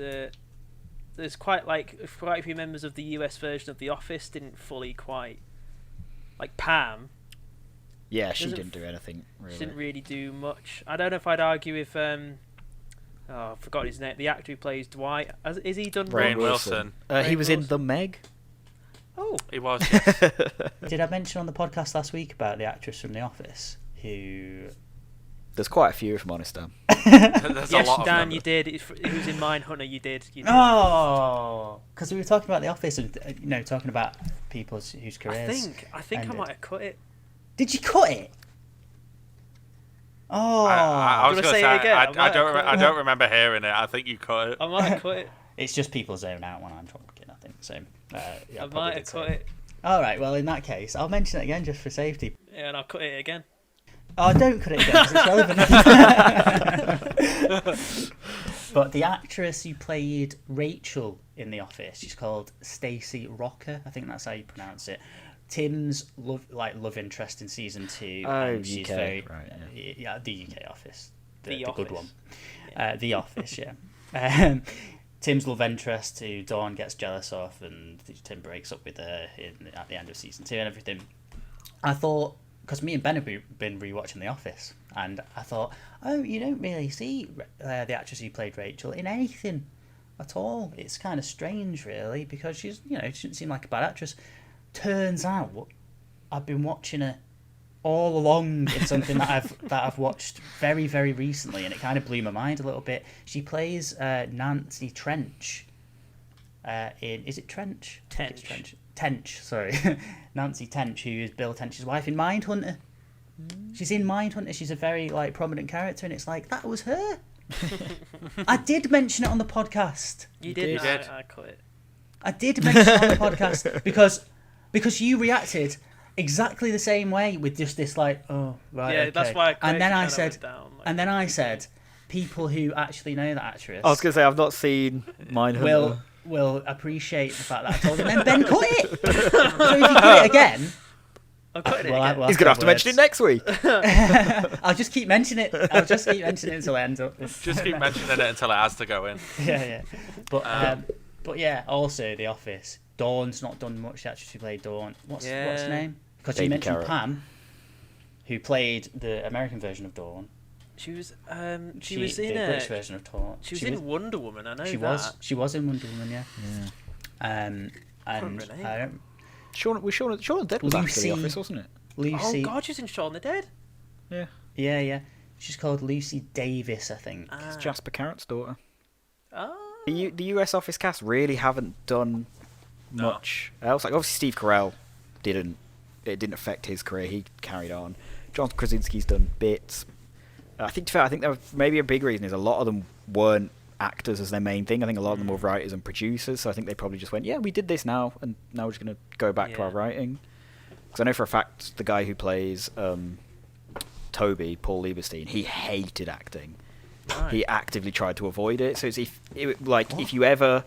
There's quite a few members of the US version of The Office didn't fully quite, like Pam. Yeah, she didn't do anything really. She didn't really do much. I don't know if I'd argue if I forgot his name. The actor who plays Dwight, is he done? Rainn Wilson. He was in The Meg. Oh, he was. Yes. Did I mention on the podcast last week about the actress from The Office who? There's quite a few, if I'm honest, Dan. Yes, a lot Dan, you did. It was in Mindhunter. You did. Oh, because we were talking about The Office and talking about people whose careers. I think I might have cut it. Did you cut it? Oh, I was going to say I don't don't remember hearing it. I think you cut it. I might have cut it. It's just people zone out when I'm talking, I think. So I might have cut it. All right. Well, in that case, I'll mention it again just for safety. Yeah, and I'll cut it again. Oh, don't cut it again because it's relevant. But the actress who played Rachel in The Office, she's called Stacey Rocker. I think that's how you pronounce it. Tim's love interest in season 2. Oh, she's UK, very, right? Yeah, the UK Office, the good one. Yeah. The Office, yeah. Tim's love interest, who Dawn gets jealous of, and Tim breaks up with her at the end of season 2 and everything. I thought, because me and Ben have been rewatching The Office, and I thought, oh, you don't really see the actress who played Rachel in anything at all. It's kind of strange, really, because she shouldn't seem like a bad actress. Turns out, I've been watching her all along in something that I've watched very, very recently, and it kind of blew my mind a little bit. She plays Nancy Trench. Is it Trench? Tench, sorry. Nancy Tench, who is Bill Tench's wife in Mindhunter. She's in Mindhunter. She's a very prominent character, and it's like, that was her. I did mention it on the podcast. You did. You did. I cut it. I did mention it on the podcast because you reacted exactly the same way with just this like, oh right, Yeah, okay. that's why. And then I kinda said, went down, like, and then I said, people who actually know that actress. I was going to say, I've not seen Mindhunter. will appreciate the fact that I told him. And Ben cut it. So if you cut it again, I'm cutting it well, again. He's going to have to mention it next week. I'll just keep mentioning it. I'll just keep mentioning it until it ends up. Just keep mentioning it until it has to go in. Yeah. But yeah, also The Office. Dawn's not done much. The actress who played Dawn. What's her name? Because you David mentioned Carrot. Pam, who played the American version of Dawn. She was. She was in the a British version of Dawn. She was in Wonder Woman. I know She that. She was in Wonder Woman. Yeah. And remember her name. I don't. Shaun the Dead was after The Lucy- Office, wasn't it? Lucy. Oh God, she's in Shaun the Dead. Yeah. Yeah. She's called Lucy Davis, I think. It's Jasper Carrot's daughter. Ah. The US Office cast really haven't done much else. Like obviously Steve Carell didn't affect his career. He carried on. John Krasinski's done bits. I think that was maybe a big reason is a lot of them weren't actors as their main thing. I think a lot of them were writers and producers. So I think they probably just went, yeah, we did this now, and now we're just going to go back to our writing. Because I know for a fact the guy who plays Toby, Paul Lieberstein, he hated acting. Right. He actively tried to avoid it. So it's if you ever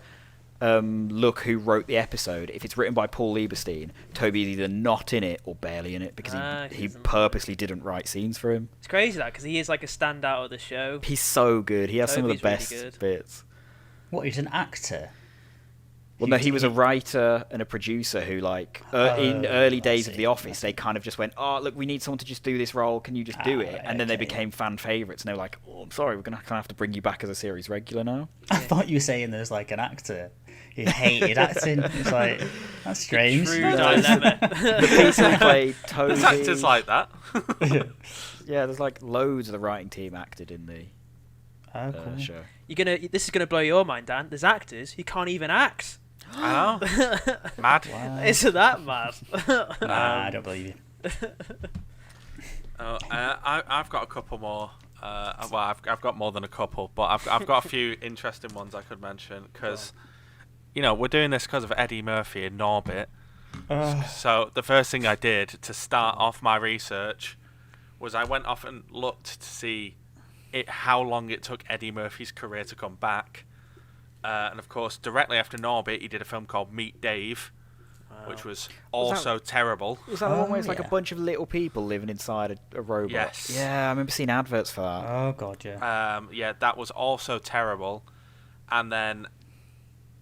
look who wrote the episode, if it's written by Paul Lieberstein, Toby's either not in it or barely in it because he purposely didn't write scenes for him. It's crazy that because he is like a standout of the show. He's so good. He has some of the Toby's really best good. bits. What? He's an actor. Well, no, he was a writer and a producer who, in early days of The Office, they kind of just went, oh, look, we need someone to just do this role. Can you just do it? And then they became fan favourites. And they were like, oh, I'm sorry, we're going to have to bring you back as a series regular now. I thought you were saying there's like an actor who hated acting. It's like, that's strange. True dilemma. The people who played Toby... There's actors like that. Yeah, there's like loads of the writing team acted in the Cool. show. This is gonna blow your mind, Dan. There's actors who can't even act. I know. Mad. Wow. Isn't that mad? Nah, I don't believe you. I've got a couple more. I've got more than a couple, but I've got a few interesting ones I could mention because, we're doing this because of Eddie Murphy and Norbit. So the first thing I did to start off my research was I went off and looked to see how long it took Eddie Murphy's career to come back. And of course, directly after Norbit, he did a film called Meet Dave, which was also terrible. Was that the one where it's like a bunch of little people living inside a robot? Yes. Yeah, I remember seeing adverts for that. Oh god, yeah. Yeah, that was also terrible. And then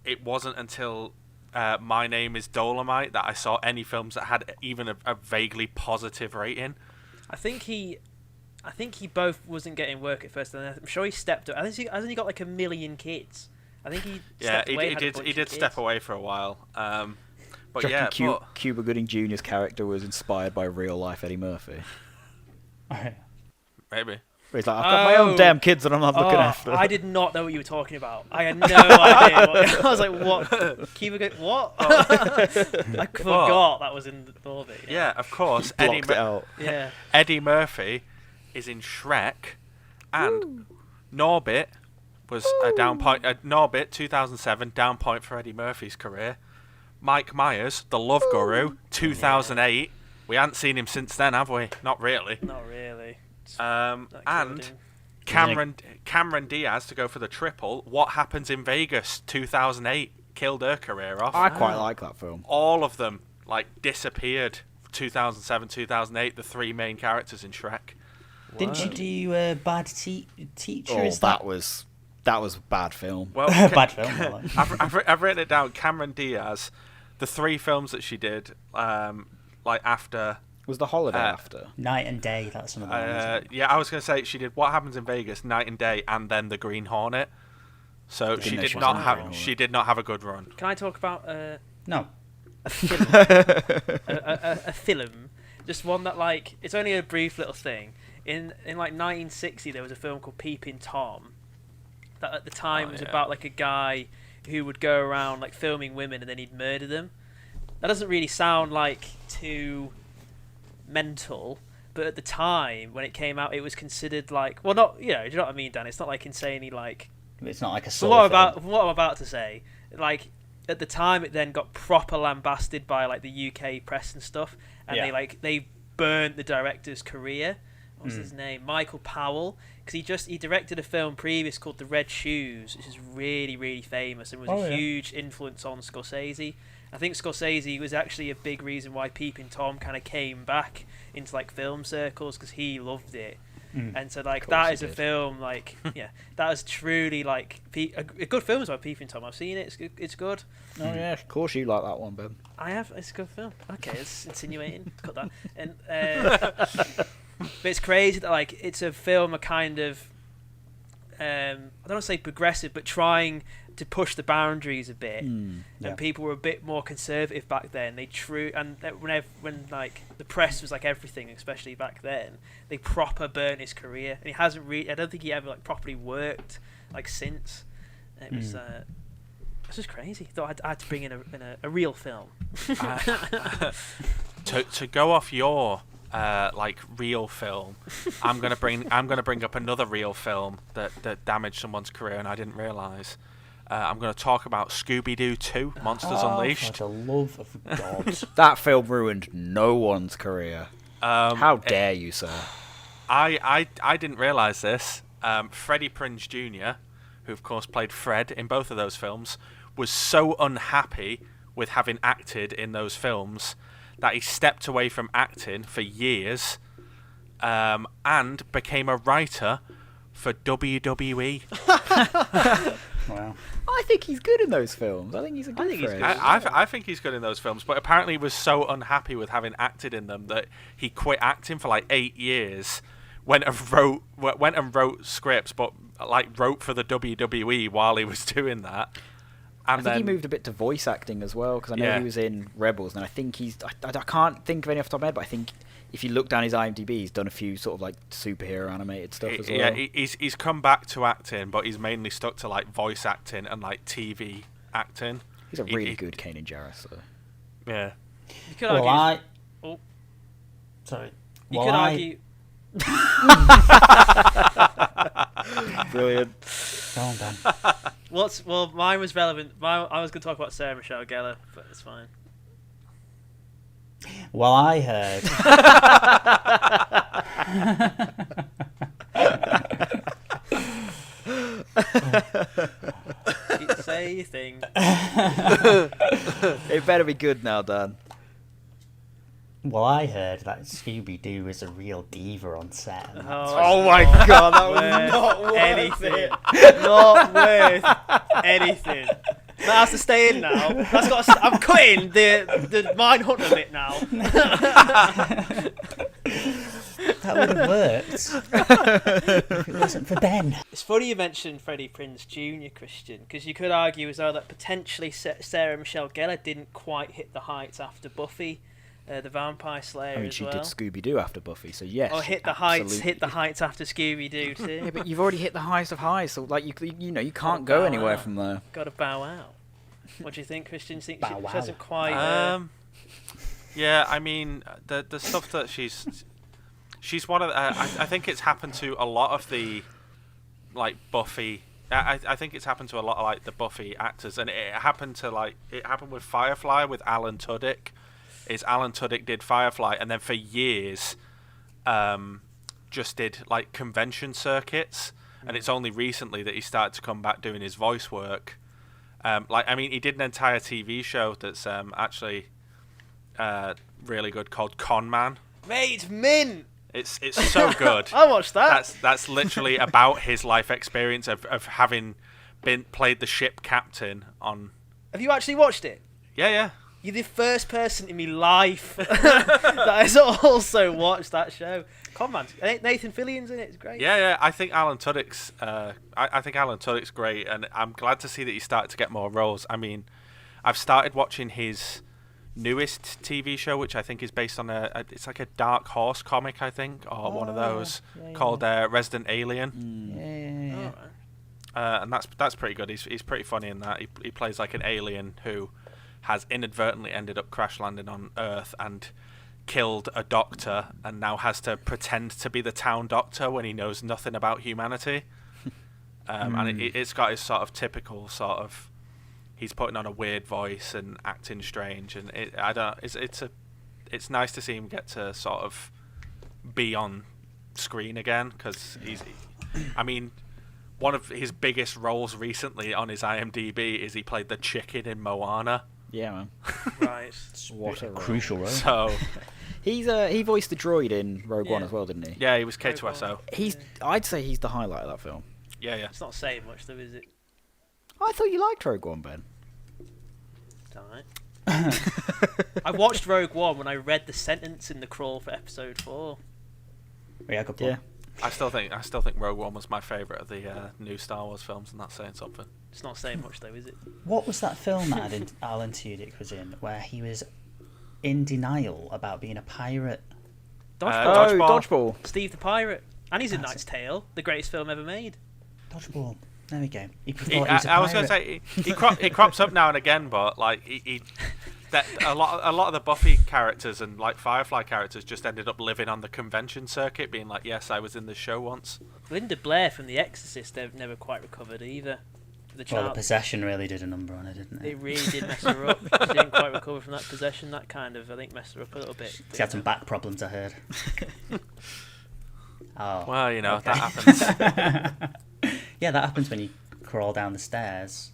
it wasn't until My Name is Dolomite that I saw any films that had even a vaguely positive rating. I think he both wasn't getting work at first, and I'm sure he stepped up. Hasn't he got like 1 million kids? I think he stepped away. He did step away for a while. But yeah, Cuba Gooding Jr.'s character was inspired by real life Eddie Murphy. maybe. He's like, I've got my own damn kids that I'm not looking after. I did not know what you were talking about. I had no idea. I was like, what? Cuba Gooding? What? I forgot that was in the Norbit. Yeah, of course. Blocked it out. Yeah. Eddie Murphy is in Shrek, and Norbit was a down point. Norbit 2007 down point for Eddie Murphy's career. Mike Myers, the Love Guru, 2008. We haven't seen him since then, have we? Not really. Not really. And Cameron Diaz to go for the triple. What Happens in Vegas 2008 killed her career off. I quite like that film. All of them disappeared. 2007, 2008. The three main characters in Shrek. Didn't you do Bad Teacher? Oh, that was a bad film. Well, bad film. I've written it down. Cameron Diaz, the three films that she did, after. Was The Holiday after? Night and Day. That's some of them. Yeah, I was going to say she did What Happens in Vegas, Night and Day, and then The Green Hornet. So she did not have a good run. Can I talk about No. a film? a film, just one that it's only a brief little thing. In 1960, there was a film called Peeping Tom. That at the time was about a guy who would go around filming women and then he'd murder them. That doesn't really sound too mental, but at the time when it came out, it was considered like, well, not, you know, do you know what I mean, Dan? It's not like insanely like. It's not like a From sword. what I'm about to say, like at the time, it then got proper lambasted by like the UK press and stuff, and they burnt the director's career. What's his name? Michael Powell, because he directed a film previous called The Red Shoes, which is really, really famous and was a huge influence on Scorsese. I think Scorsese was actually a big reason why Peeping Tom kind of came back into like film circles, because he loved it. And so like that is a film like that was truly like a good film about Peeping Tom. I've seen it. It's good. Oh yeah, of course you like that one, Ben. I have. It's a good film. Okay, it's insinuating. Cut that. And but it's crazy that like it's a film, a kind of I don't want to say progressive, but trying to push the boundaries a bit. And people were a bit more conservative back then. When like the press was like everything, especially back then, they proper burnt his career, and he hasn't really. I don't think he ever like properly worked like since. And it was it's just crazy. Thought I had to bring in a real film. To go off your like real film, I'm gonna bring up another real film that damaged someone's career and I didn't realise. I'm going to talk about Scooby-Doo 2, Monsters Unleashed. For the love of God. That film ruined no one's career. How dare you, sir? I didn't realise this. Freddie Prinze Jr., who of course played Fred in both of those films, was so unhappy with having acted in those films that he stepped away from acting for years and became a writer for WWE. Wow. I think he's good in those films. I think he's a good Fred. I think he's good in those films, but apparently he was so unhappy with having acted in them that he quit acting for like 8 years. Went and wrote scripts, but like wrote for the WWE while he was doing that. And I think he moved a bit to voice acting as well, because I know he was in Rebels, and I think I can't think of any off the top of my head, but I think if you look down his IMDb, he's done a few sort of like superhero animated stuff as well. Yeah, he's come back to acting, but he's mainly stuck to like voice acting and like TV acting. He's a really good Kanan Jarrus, though. Yeah. You could argue. Sorry. You could argue. Brilliant. Go on, Ben. Well, mine was relevant. I was going to talk about Sarah Michelle Gellar, but it's fine. Well, I heard. Say your thing. It better be good now, Dan. Well, I heard that Scooby-Doo is a real diva on set. Oh my God, that was not worth anything. Not worth anything. That has to stay in now. That's got. I'm cutting the Mindhunter bit now. That would have worked if it wasn't for Ben. It's funny you mentioned Freddie Prinze Jr., Christian, because you could argue as though that potentially Sarah Michelle Gellar didn't quite hit the heights after Buffy, the Vampire Slayer. I mean, she did Scooby-Doo after Buffy, so yes. Oh, hit the heights after Scooby-Doo too. Yeah, but you've already hit the highest of highs, so like you can't go anywhere from there. Got to bow out. What do you think, Christian? Do you think she Wow. hasn't quite? Yeah, I mean the stuff that she's one of. I think it's happened to a lot of the like Buffy. I think it's happened to a lot of like the Buffy actors, and it happened with Firefly with Alan Tudyk. Alan Tudyk did Firefly, and then for years, just did like convention circuits, and it's only recently that he started to come back doing his voice work. He did an entire TV show that's actually really good called Con Man. Mate, it's mint. It's so good. I watched that. That's literally about his life experience of having played the ship captain on. Have you actually watched it? Yeah. You're the first person in my life that has also watched that show. Come on, Nathan Fillion's in it. It's great. Yeah. I think Alan Tudyk's. I think Alan Tudyk's great, and I'm glad to see that he started to get more roles. I mean, I've started watching his newest TV show, which I think is based on it's like a Dark Horse comic, I think, or one of those called Resident Alien. Yeah. Right. And that's pretty good. He's pretty funny in that. He plays like an alien who has inadvertently ended up crash landing on Earth and killed a doctor and now has to pretend to be the town doctor when he knows nothing about humanity. And it's got his sort of typical sort of, he's putting on a weird voice and acting strange, and it's nice to see him get to sort of be on screen again, because one of his biggest roles recently on his IMDb is he played the chicken in Moana. Yeah, man. Right. What a crucial role. So he voiced the droid in Rogue One as well, didn't he? yeah, he was K2SO. I'd say he's the highlight of that film. Yeah. It's not saying much though, is it? I thought you liked Rogue One, Ben. Alright. I watched Rogue One when I read the sentence in the crawl for episode 4. Yeah, good point. Yeah. I still think Rogue One was my favourite of the new Star Wars films, and that's saying something. It's not saying much though, is it? What was that film that Alan Tudyk was in, where he was in denial about being a pirate? Dodgeball. Steve the Pirate. And he's in Knight's Tale, the greatest film ever made. Dodgeball. There we go. I was going to say he crops up now and again, but like a lot of the Buffy characters and like Firefly characters just ended up living on the convention circuit, being like, yes, I was in this show once. Linda Blair from The Exorcist never quite recovered either. The possession really did a number on her, didn't it? It really did mess her up. She didn't quite recover from that possession. That kind of, I think, messed her up a little bit. She had some back problems, I heard. Oh, well, okay. That happens. Yeah, that happens when you crawl down the stairs.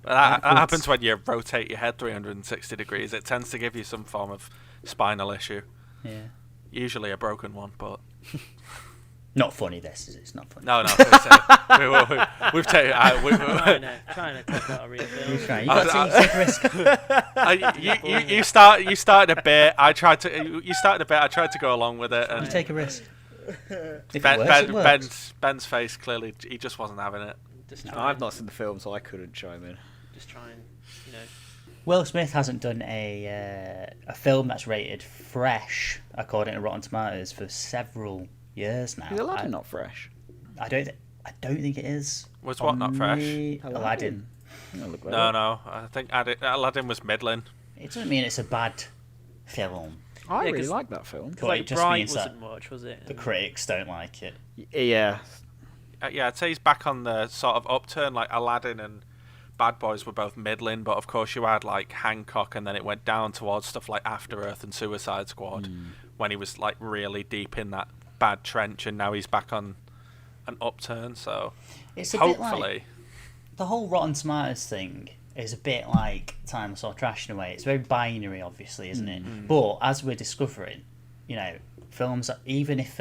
But that happens when you rotate your head 360 degrees. It tends to give you some form of spinal issue. Yeah. Usually a broken one, but... Not funny, this, is it? It's not funny. No. We've taken... Trying to cut out a real film. You've got to take a risk. You started a bit. I tried to go along with it. And you take a risk. If it works, it works. Ben's face, clearly, he just wasn't having it. I've not seen the film, so I couldn't chime in. Just trying, Will Smith hasn't done a film that's rated fresh, according to Rotten Tomatoes, for several years now. Is Aladdin not fresh? I don't think it is. Was what not fresh? Aladdin. No. I think Aladdin was middling. It doesn't mean it's a bad film. I really like that film. Like Bright wasn't much, was it? The critics don't like it. Yeah. I'd say he's back on the sort of upturn. Like Aladdin and Bad Boys were both middling, but of course you had like Hancock, and then it went down towards stuff like After Earth and Suicide Squad when he was like really deep in that bad trench, and now he's back on an upturn. So it's a hopefully, bit like, the whole Rotten Tomatoes thing is a bit like Time Saw Trash in a way. It's very binary, obviously, isn't it? But as we're discovering, films, even if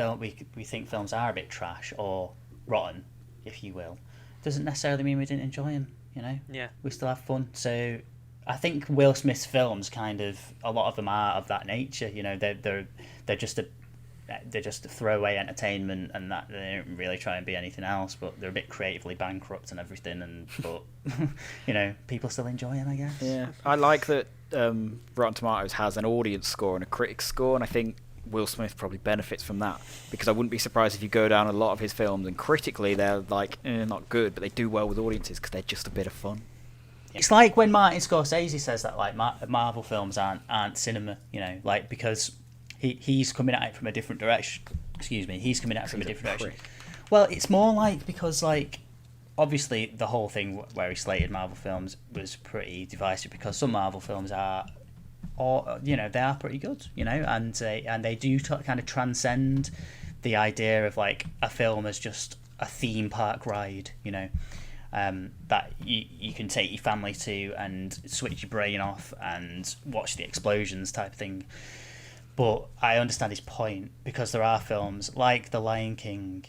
we think films are a bit trash or rotten, if you will, doesn't necessarily mean we didn't enjoy them. Yeah, we still have fun. So I think Will Smith's films, kind of, a lot of them are of that nature. They're just a throwaway entertainment, and that they don't really try and be anything else. But they're a bit creatively bankrupt and everything. But people still enjoy them, I guess. Yeah, I like that. Rotten Tomatoes has an audience score and a critic score, and I think Will Smith probably benefits from that, because I wouldn't be surprised if you go down a lot of his films and critically they're like not good, but they do well with audiences because they're just a bit of fun. It's like when Martin Scorsese says that like Marvel films aren't cinema, because he's coming at it from a different direction. Excuse me, he's coming at it from a different direction. Well, it's more like, because like obviously the whole thing where he slated Marvel films was pretty divisive, because some Marvel films are, or they are pretty good, and they do kind of transcend the idea of like a film as just a theme park ride, that you can take your family to and switch your brain off and watch the explosions type thing. But I understand his point, because there are films like The Lion King,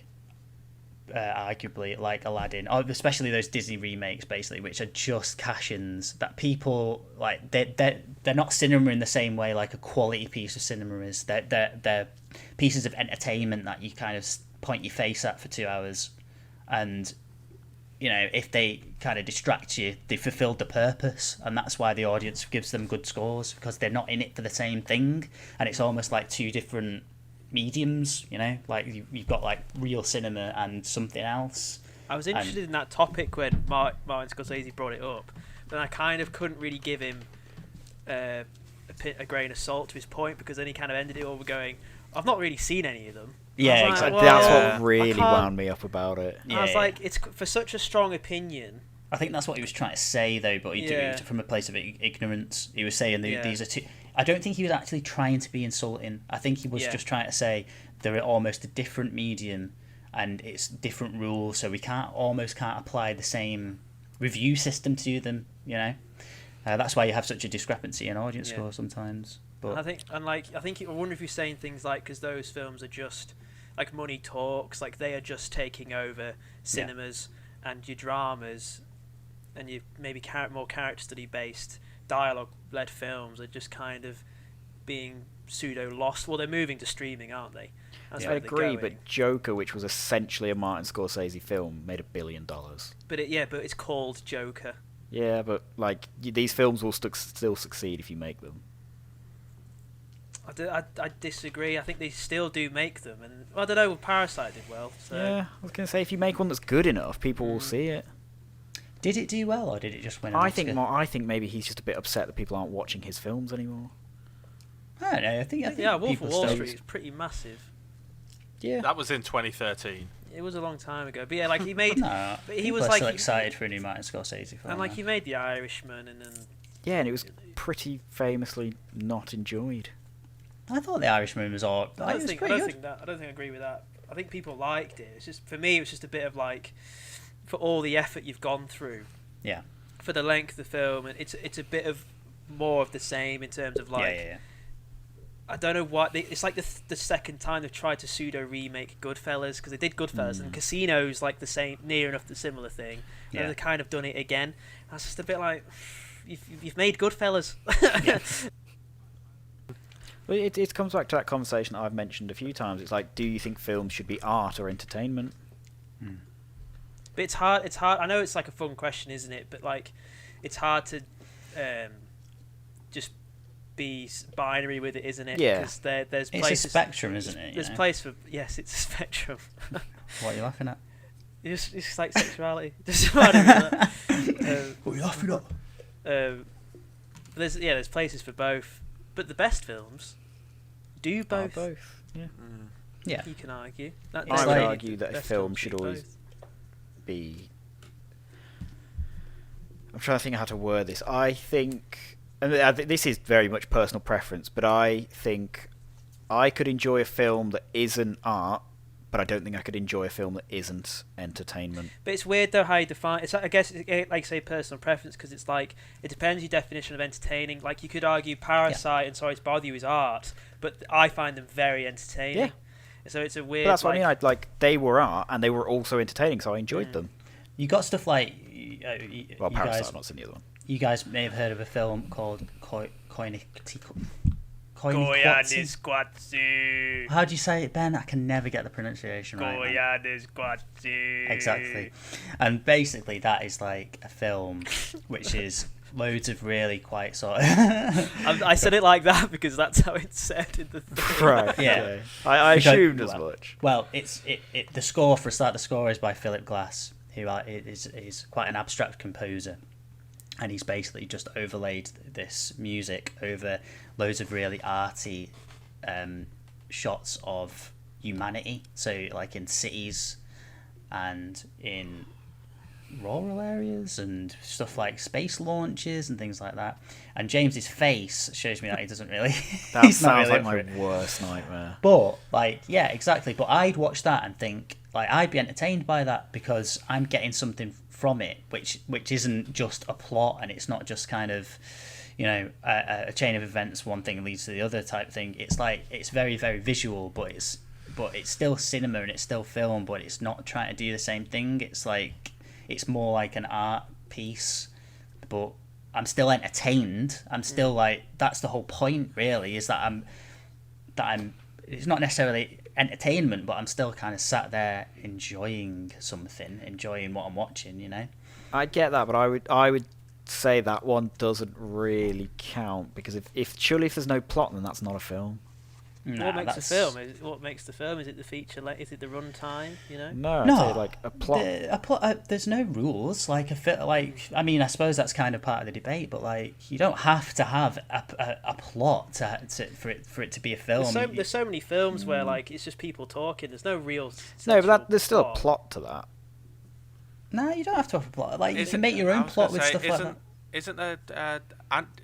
arguably like Aladdin, or especially those Disney remakes, basically, which are just cash-ins that people like. They're not cinema in the same way like a quality piece of cinema is. They're pieces of entertainment that you kind of point your face at for 2 hours, and if they kind of distract you, they fulfilled the purpose, and that's why the audience gives them good scores, because they're not in it for the same thing, and it's almost like two different mediums, like you've got like real cinema and something else. I was interested in that topic when Martin Scorsese brought it up, but I kind of couldn't really give him a a grain of salt to his point, because then he kind of ended it all with going, "I've not really seen any of them." Yeah, like, exactly. well, That's what I really can't- wound me up about it. Yeah, I was yeah. like, it's for such a strong opinion. I think that's what he was trying to say, though, but he did Yeah. it from a place of ignorance. He was saying Yeah. these are two. I don't think he was actually trying to be insulting. I think he was just trying to say they're almost a different medium and it's different rules, so we almost can't apply the same review system to them. You know, that's why you have such a discrepancy in audience score sometimes. But I wonder if you're saying things like, because those films are just like money talks, like they are just taking over cinemas, and your dramas and your maybe more character study based dialogue led films are just kind of being pseudo lost. Well, they're moving to streaming, aren't they? That's I where they're agree, going. but Joker, which was essentially a Martin Scorsese film, made $1 billion. But it's called Joker. Yeah, but like these films will still succeed if you make them. I disagree. I think they still do make them, and I don't know. Parasite did well. So. Yeah, I was going to say, if you make one that's good enough, people will see it. did it do well, or did it just win an I Oscar? think maybe he's just a bit upset that people aren't watching his films anymore. I don't know. I think Wolf people of Wall still- Street is pretty massive. Yeah. That was in 2013. It was a long time ago, but yeah, like he made. No, but he people was are like still excited for a new Martin Scorsese film. and like he made The Irishman, and then Yeah, and it was pretty famously not enjoyed. I thought The Irishman was all. I It was don't pretty good. think I agree with that. I think people liked it. It's just, for me, it was just a bit of like, for all the effort you've gone through, Yeah. for the length of the film, and it's a bit of more of the same in terms of like. Yeah. I don't know what it's like the second time they've tried to pseudo remake Goodfellas, because they did Goodfellas and Casino's like the same, near enough the similar thing. Yeah. And they've kind of done it again. That's just a bit like you've made Goodfellas. Well, it comes back to that conversation that I've mentioned a few times. It's like, do you think films should be art or entertainment? But it's hard. It's hard. I know it's like a fun question, isn't it? But like, it's hard to just be binary with it, isn't it? Yeah. Because there's It's places. a spectrum, isn't it? There's place for it's a spectrum. What are you laughing at? It's like sexuality. Just what I mean. What are you laughing at? There's places for both, but the best films do both. Both. Yeah. Yeah. You can argue. I It's would like- argue that a best film films should do always both. be. I'm trying to think how to word this. I think, and this is very much personal preference, but I think I could enjoy a film that isn't art, but I don't think I could enjoy a film that isn't entertainment. But it's weird though how you define. I guess it's like say personal preference, because it's like it depends your definition of entertaining. Like you could argue Parasite and Sorry to Bother You is art, but I find them very entertaining. Yeah. So it's a weird. But that's what I mean. I'd like they were art and they were also entertaining, so I enjoyed them. You got stuff like. Well, you Parasite, guys, I've not seen the other one. you guys may have heard of a film called Goyani Koiniquatsi. Squatsu. How do you say it, Ben? I can never get the pronunciation right. man. Goyani Squatsu. Exactly. And basically that is like a film which is loads of really quite sort of I said it like that because that's how it's said in the thing. Right. Yeah. Okay. I Because- assumed as well, much. Well, it's the score for a start. The score is by Philip Glass, who is quite an abstract composer, and he's basically just overlaid this music over loads of really arty shots of humanity. So, like in cities and in rural areas and stuff like space launches and things like that. And James's face shows me that he doesn't really. That he's not sounds really like up for my it. worst nightmare. But like, yeah, exactly. But I'd watch that and think like I'd be entertained by that because I'm getting something from it, which isn't just a plot, and it's not just kind of, you know, a chain of events. One thing leads to the other type thing. It's like it's very very visual, but it's still cinema and it's still film, but it's not trying to do the same thing. It's like it's more like an art piece, but I'm still entertained. I'm still like that's the whole point, really, is that I'm. It's not necessarily entertainment, but I'm still kind of sat there enjoying something, enjoying what I'm watching. You know. I get that, but I would say that one doesn't really count because if there's no plot, then that's not a film. What makes a film? What makes the film? Is it the feature? Is it the runtime? You know? No, No, I'd say like a plot. There's no rules. Like I mean, I suppose that's kind of part of the debate, but like you don't have to have a plot for it to be a film. There's so many films where like it's just people talking. There's no real. No, but there's still plot. a plot to that. No, you don't have to have a plot. Like you can make your own plot with stuff like that. Isn't there?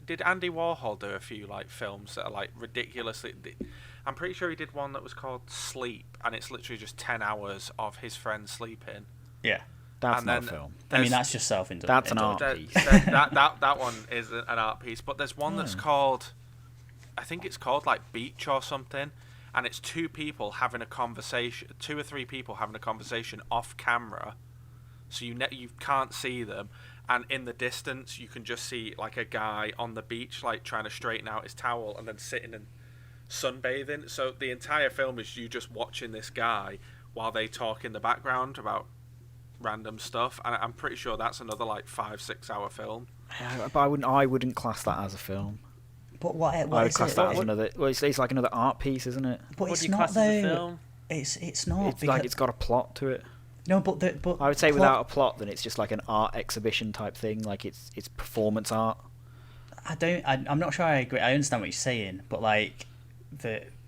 Did Andy Warhol do a few like films that are like ridiculously? I'm pretty sure he did one that was called Sleep, and it's literally just 10 hours of his friend sleeping. Yeah, That's not a film. I mean, that's just self-indulgent. That's an art piece. That one is an art piece, but there's one that's called, I think it's called like Beach or something, and it's two or three people having a conversation off camera, so you can't see them. And in the distance, you can just see like a guy on the beach, like trying to straighten out his towel and then sitting and sunbathing. So the entire film is you just watching this guy while they talk in the background about random stuff. And I'm pretty sure that's another like 5-6 hour film. Yeah, but I wouldn't class that as a film. But what I would class that as what, another. Well, it's like another art piece, isn't it? But What it's do you not class as a though. film? It's not. It's like it's got a plot to it. No, but I would say without a plot, then it's just like an art exhibition type thing. Like it's performance art. I'm not sure I agree. I understand what you're saying, but like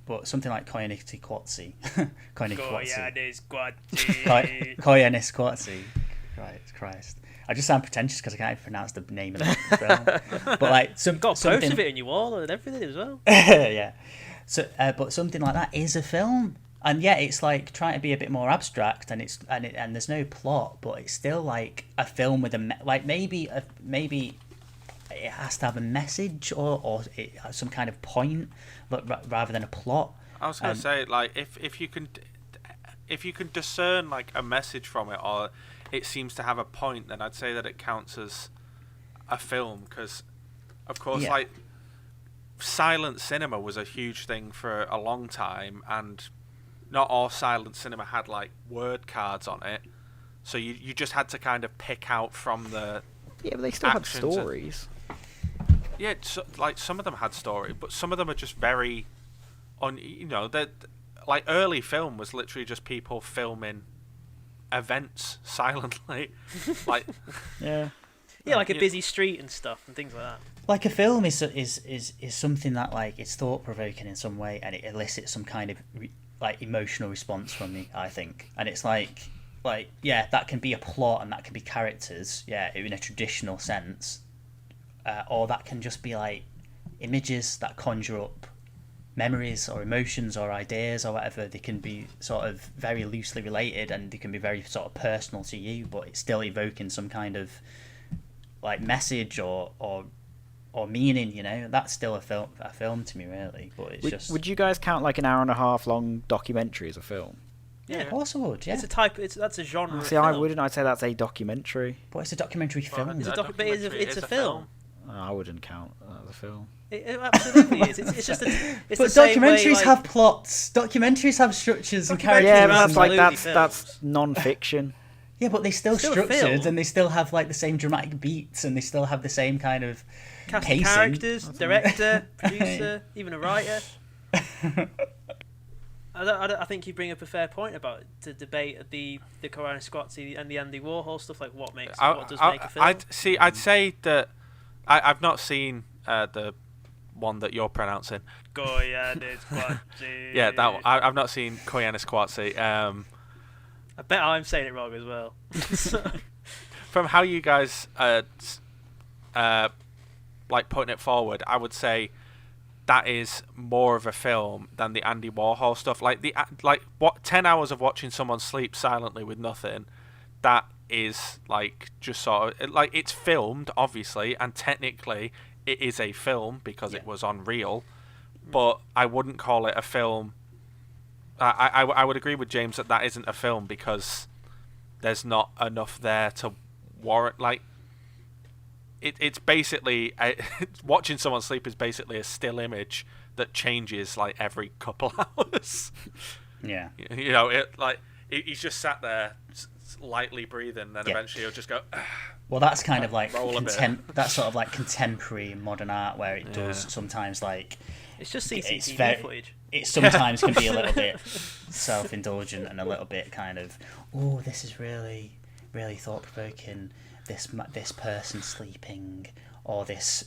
but something like Koyanis Quartzi. Koyanis Quartzi. Christ. I just sound pretentious because I can't even pronounce the name of the film. But like You've got a poster of it in your wall and everything as well. Yeah. So, but something like that is a film. And yeah, it's like trying to be a bit more abstract, and and there's no plot, but it's still like a film with maybe it has to have a message or some kind of point, rather than a plot. I was gonna say like if you can discern like a message from it, or it seems to have a point, then I'd say that it counts as a film, because of course like silent cinema was a huge thing for a long time, and not all silent cinema had like word cards on it, so you just had to kind of pick out from the but they still had stories. Like some of them had story, but some of them are just very that like early film was literally just people filming events silently. Like like a busy street and stuff and things like that. Like a film is something that like it's thought provoking in some way, and it elicits some kind of like emotional response from me, I think. And it's like that can be a plot and that can be characters, in a traditional sense, or that can just be like images that conjure up memories or emotions or ideas or whatever. They can be sort of very loosely related, and they can be very sort of personal to you, but it's still evoking some kind of like message or meaning, that's still a film to me, really. But it's would you guys count like an hour and a half long documentary as a film? Yeah, of course I would. Yeah, it's a type. That's a genre. See, I wouldn't. I'd say that's a documentary. But it's a documentary film. It's a film. I wouldn't count that as a film. It absolutely is. It's just but documentaries have plots. Documentaries have structures and characters. Yeah, but that's non-fiction. Yeah, but they're still structured, and they still have like the same dramatic beats, and they still have the same kind of cast pacing. Of characters, director, producer, even a writer. I think you bring up a fair point about the debate of the Koyanis Quartzi and the Andy Warhol stuff. Like, what does make a film? I'd say that I've not seen the one that you're pronouncing. Koyanis Quartzi. Yeah, that one. I've not seen Koyanis Quartzi. I bet I'm saying it wrong as well. From how you guys like putting it forward, I would say that is more of a film than the Andy Warhol stuff. Like 10 hours of watching someone sleep silently with nothing, that is like just sort of like it's filmed obviously, and technically it is a film because it was on reel, but I wouldn't call it a film. I would agree with James that isn't a film because there's not enough there to warrant like it's basically watching someone sleep is basically a still image that changes like every couple hours. Yeah, he's just sat there lightly breathing, then eventually he'll just go. Well, that's kind of like that's sort of like contemporary modern art, where it does sometimes like It's just CCTV footage. It sometimes can be a little bit self-indulgent and a little bit kind of, oh, this is really, really thought-provoking. This person sleeping, or this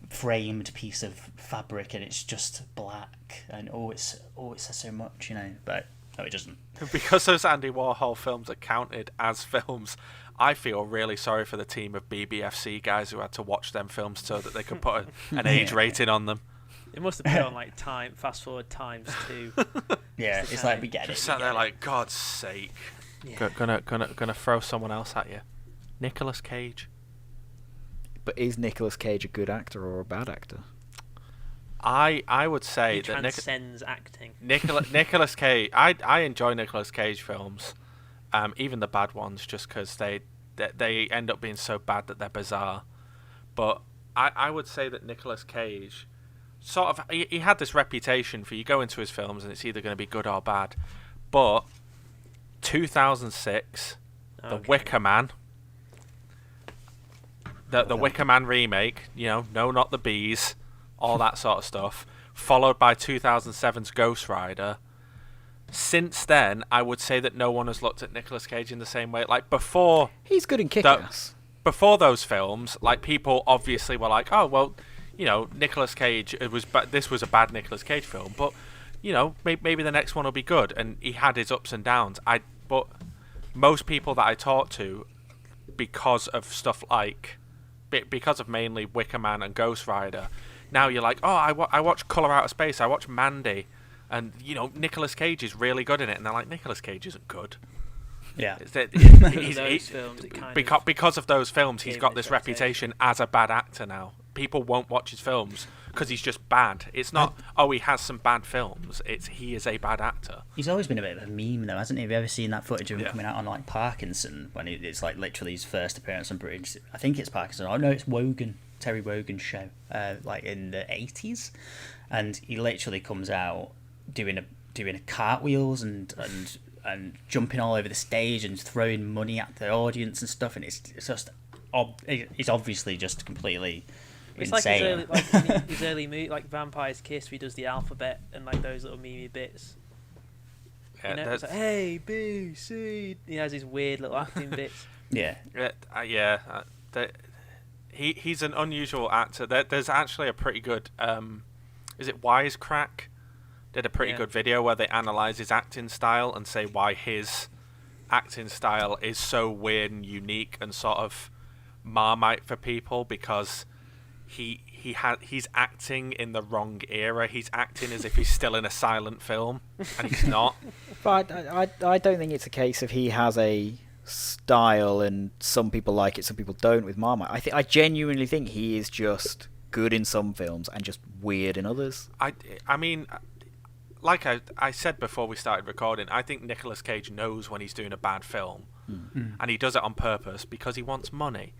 framed piece of fabric, and it's just black, and it says so much, But no, it doesn't. Because those Andy Warhol films are counted as films, I feel really sorry for the team of BBFC guys who had to watch them films so that they could put an age rating on them. It must have been on like fast forward ×2. Yeah, it's like we get it. Just sat there like, God's sake. Yeah. Gonna throw someone else at you. Nicolas Cage. But is Nicolas Cage a good actor or a bad actor? I would say he that transcends acting. Nicolas Cage. I enjoy Nicolas Cage films, even the bad ones, just because they end up being so bad that they're bizarre. But I would say that Nicolas Cage, sort of, he had this reputation for, you go into his films and it's either going to be good or bad. But 2006, The Wicker Man. The Wicker Man remake, No, Not the Bees, all that sort of stuff, followed by 2007's Ghost Rider. Since then, I would say that no one has looked at Nicolas Cage in the same way. Like, before... He's good in Kick-Ass. Before those films, like, people obviously were like, oh, well, Nicolas Cage, this was a bad Nicolas Cage film, but, maybe the next one will be good. And he had his ups and downs. But most people that I talk to, because of stuff like... because of mainly Wicker Man and Ghost Rider, now you're like, oh, I watch Colour Out of Space, I watch Mandy, and Nicolas Cage is really good in it, and they're like, Nicolas Cage isn't good. Yeah. Because of those films, he's got this reputation as a bad actor now. People won't watch his films because he's just bad. It's not, he has some bad films. It's he is a bad actor. He's always been a bit of a meme, though, hasn't he? Have you ever seen that footage of him coming out on, like, Parkinson, when it's, like, literally his first appearance on British... I think it's Parkinson. Oh, no, it's Terry Wogan's show, like, in the 80s. And he literally comes out doing a cartwheels and jumping all over the stage and throwing money at the audience and stuff, and it's just... he's obviously just completely... It's insane. like his early movie, like Vampire's Kiss, where he does the alphabet and like those little meme bits. Yeah, it's like A, B, C. He has his weird little acting bits. Yeah. He's an unusual actor. There's actually a pretty good, is it Wisecrack? Did a pretty good video where they analyse his acting style and say why his acting style is so weird and unique and sort of Marmite for people, because he's acting in the wrong era. He's acting as if he's still in a silent film, and he's not. But I don't think it's a case of he has a style and some people like it, some people don't with Marmite. I genuinely think he is just good in some films and just weird in others. I mean, like I said before we started recording, I think Nicolas Cage knows when he's doing a bad film, and he does it on purpose because he wants money.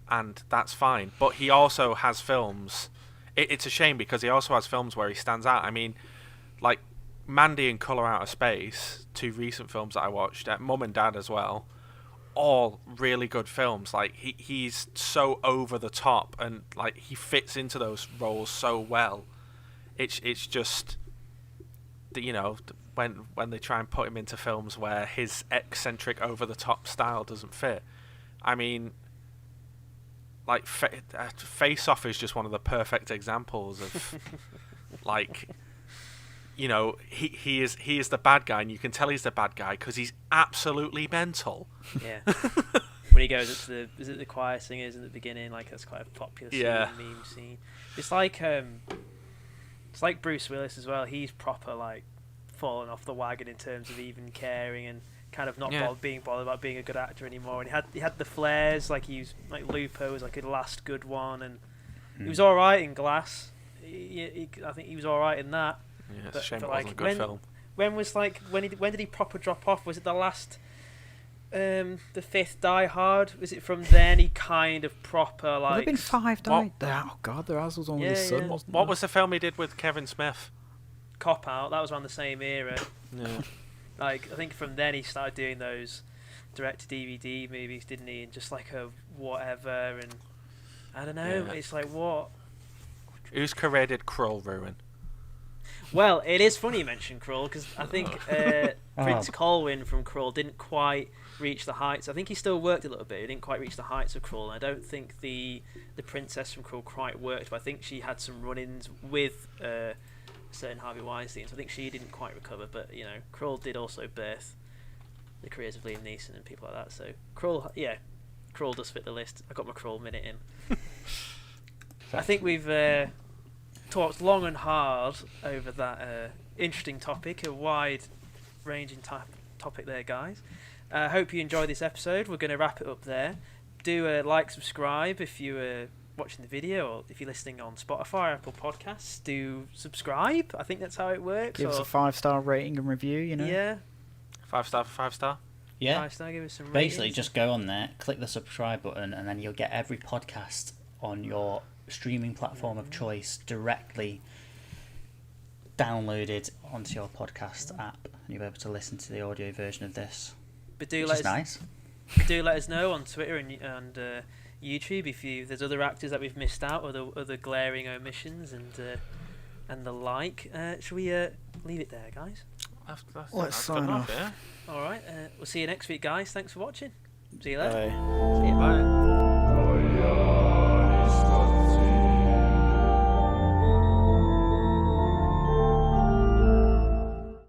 And that's fine. But he also has films... It's a shame because he also has films where he stands out. I mean, like Mandy and Colour Out of Space, two recent films that I watched, Mum and Dad as well, all really good films. Like, he's so over the top and, like, he fits into those roles so well. It's just... when they try and put him into films where his eccentric, over-the-top style doesn't fit. I mean... like Face Off is just one of the perfect examples of like, he is the bad guy, and you can tell he's the bad guy because he's absolutely mental. Yeah. When he goes up to the choir singers in the beginning, like that's quite a popular meme scene. It's like Bruce Willis as well. He's proper like fallen off the wagon in terms of even caring and kind of not being bothered about being a good actor anymore. And he had the flares, like he was like Lupo was like a last good one, and he was all right in Glass. I think he was all right in that. Yeah, it's a shame it wasn't a good film. When did he proper drop off? Was it the last, the fifth Die Hard? Was it from then he kind of proper like? There have been 5 Die. Oh God, there was one with his son. Yeah. What was the film he did with Kevin Smith? Cop Out. That was around the same era. Yeah. Like, I think from then he started doing those direct-to-DVD movies, didn't he? And just like a whatever, and I don't know. Yeah. It's like what? Whose career did Krull ruin? Well, it is funny you mentioned Krull because I think Prince Colwyn from Krull didn't quite reach the heights. I think he still worked a little bit. He didn't quite reach the heights of Krull. And I don't think the princess from Krull quite worked. But I think she had some run-ins with certain Harvey Weinstein. So I think she didn't quite recover. But Krull did also birth the careers of Liam Neeson and people like that. So Krull does fit the list. I got my Krull minute in. I think we've talked long and hard over that interesting topic, a wide-ranging topic there, guys. I hope you enjoyed this episode. We're going to wrap it up there. Do like, subscribe if you're watching the video, or if you're listening on Spotify or Apple Podcasts, do subscribe. I think that's how it works. Give us a 5-star rating and review, Yeah. 5 star for 5 star. Yeah. 5-star, give us some Basically, ratings. just go on there, click the subscribe button, and then you'll get every podcast on your streaming platform of choice directly downloaded onto your podcast app, and you'll be able to listen to the audio version of this. But do which let is us nice. do let us know on Twitter and YouTube if there's other actors that we've missed out, or other glaring omissions and the like. Shall we leave it there, guys? Let's sign off. Yeah. All right. We'll see you next week, guys. Thanks for watching. See you later. Bye. See you. Bye.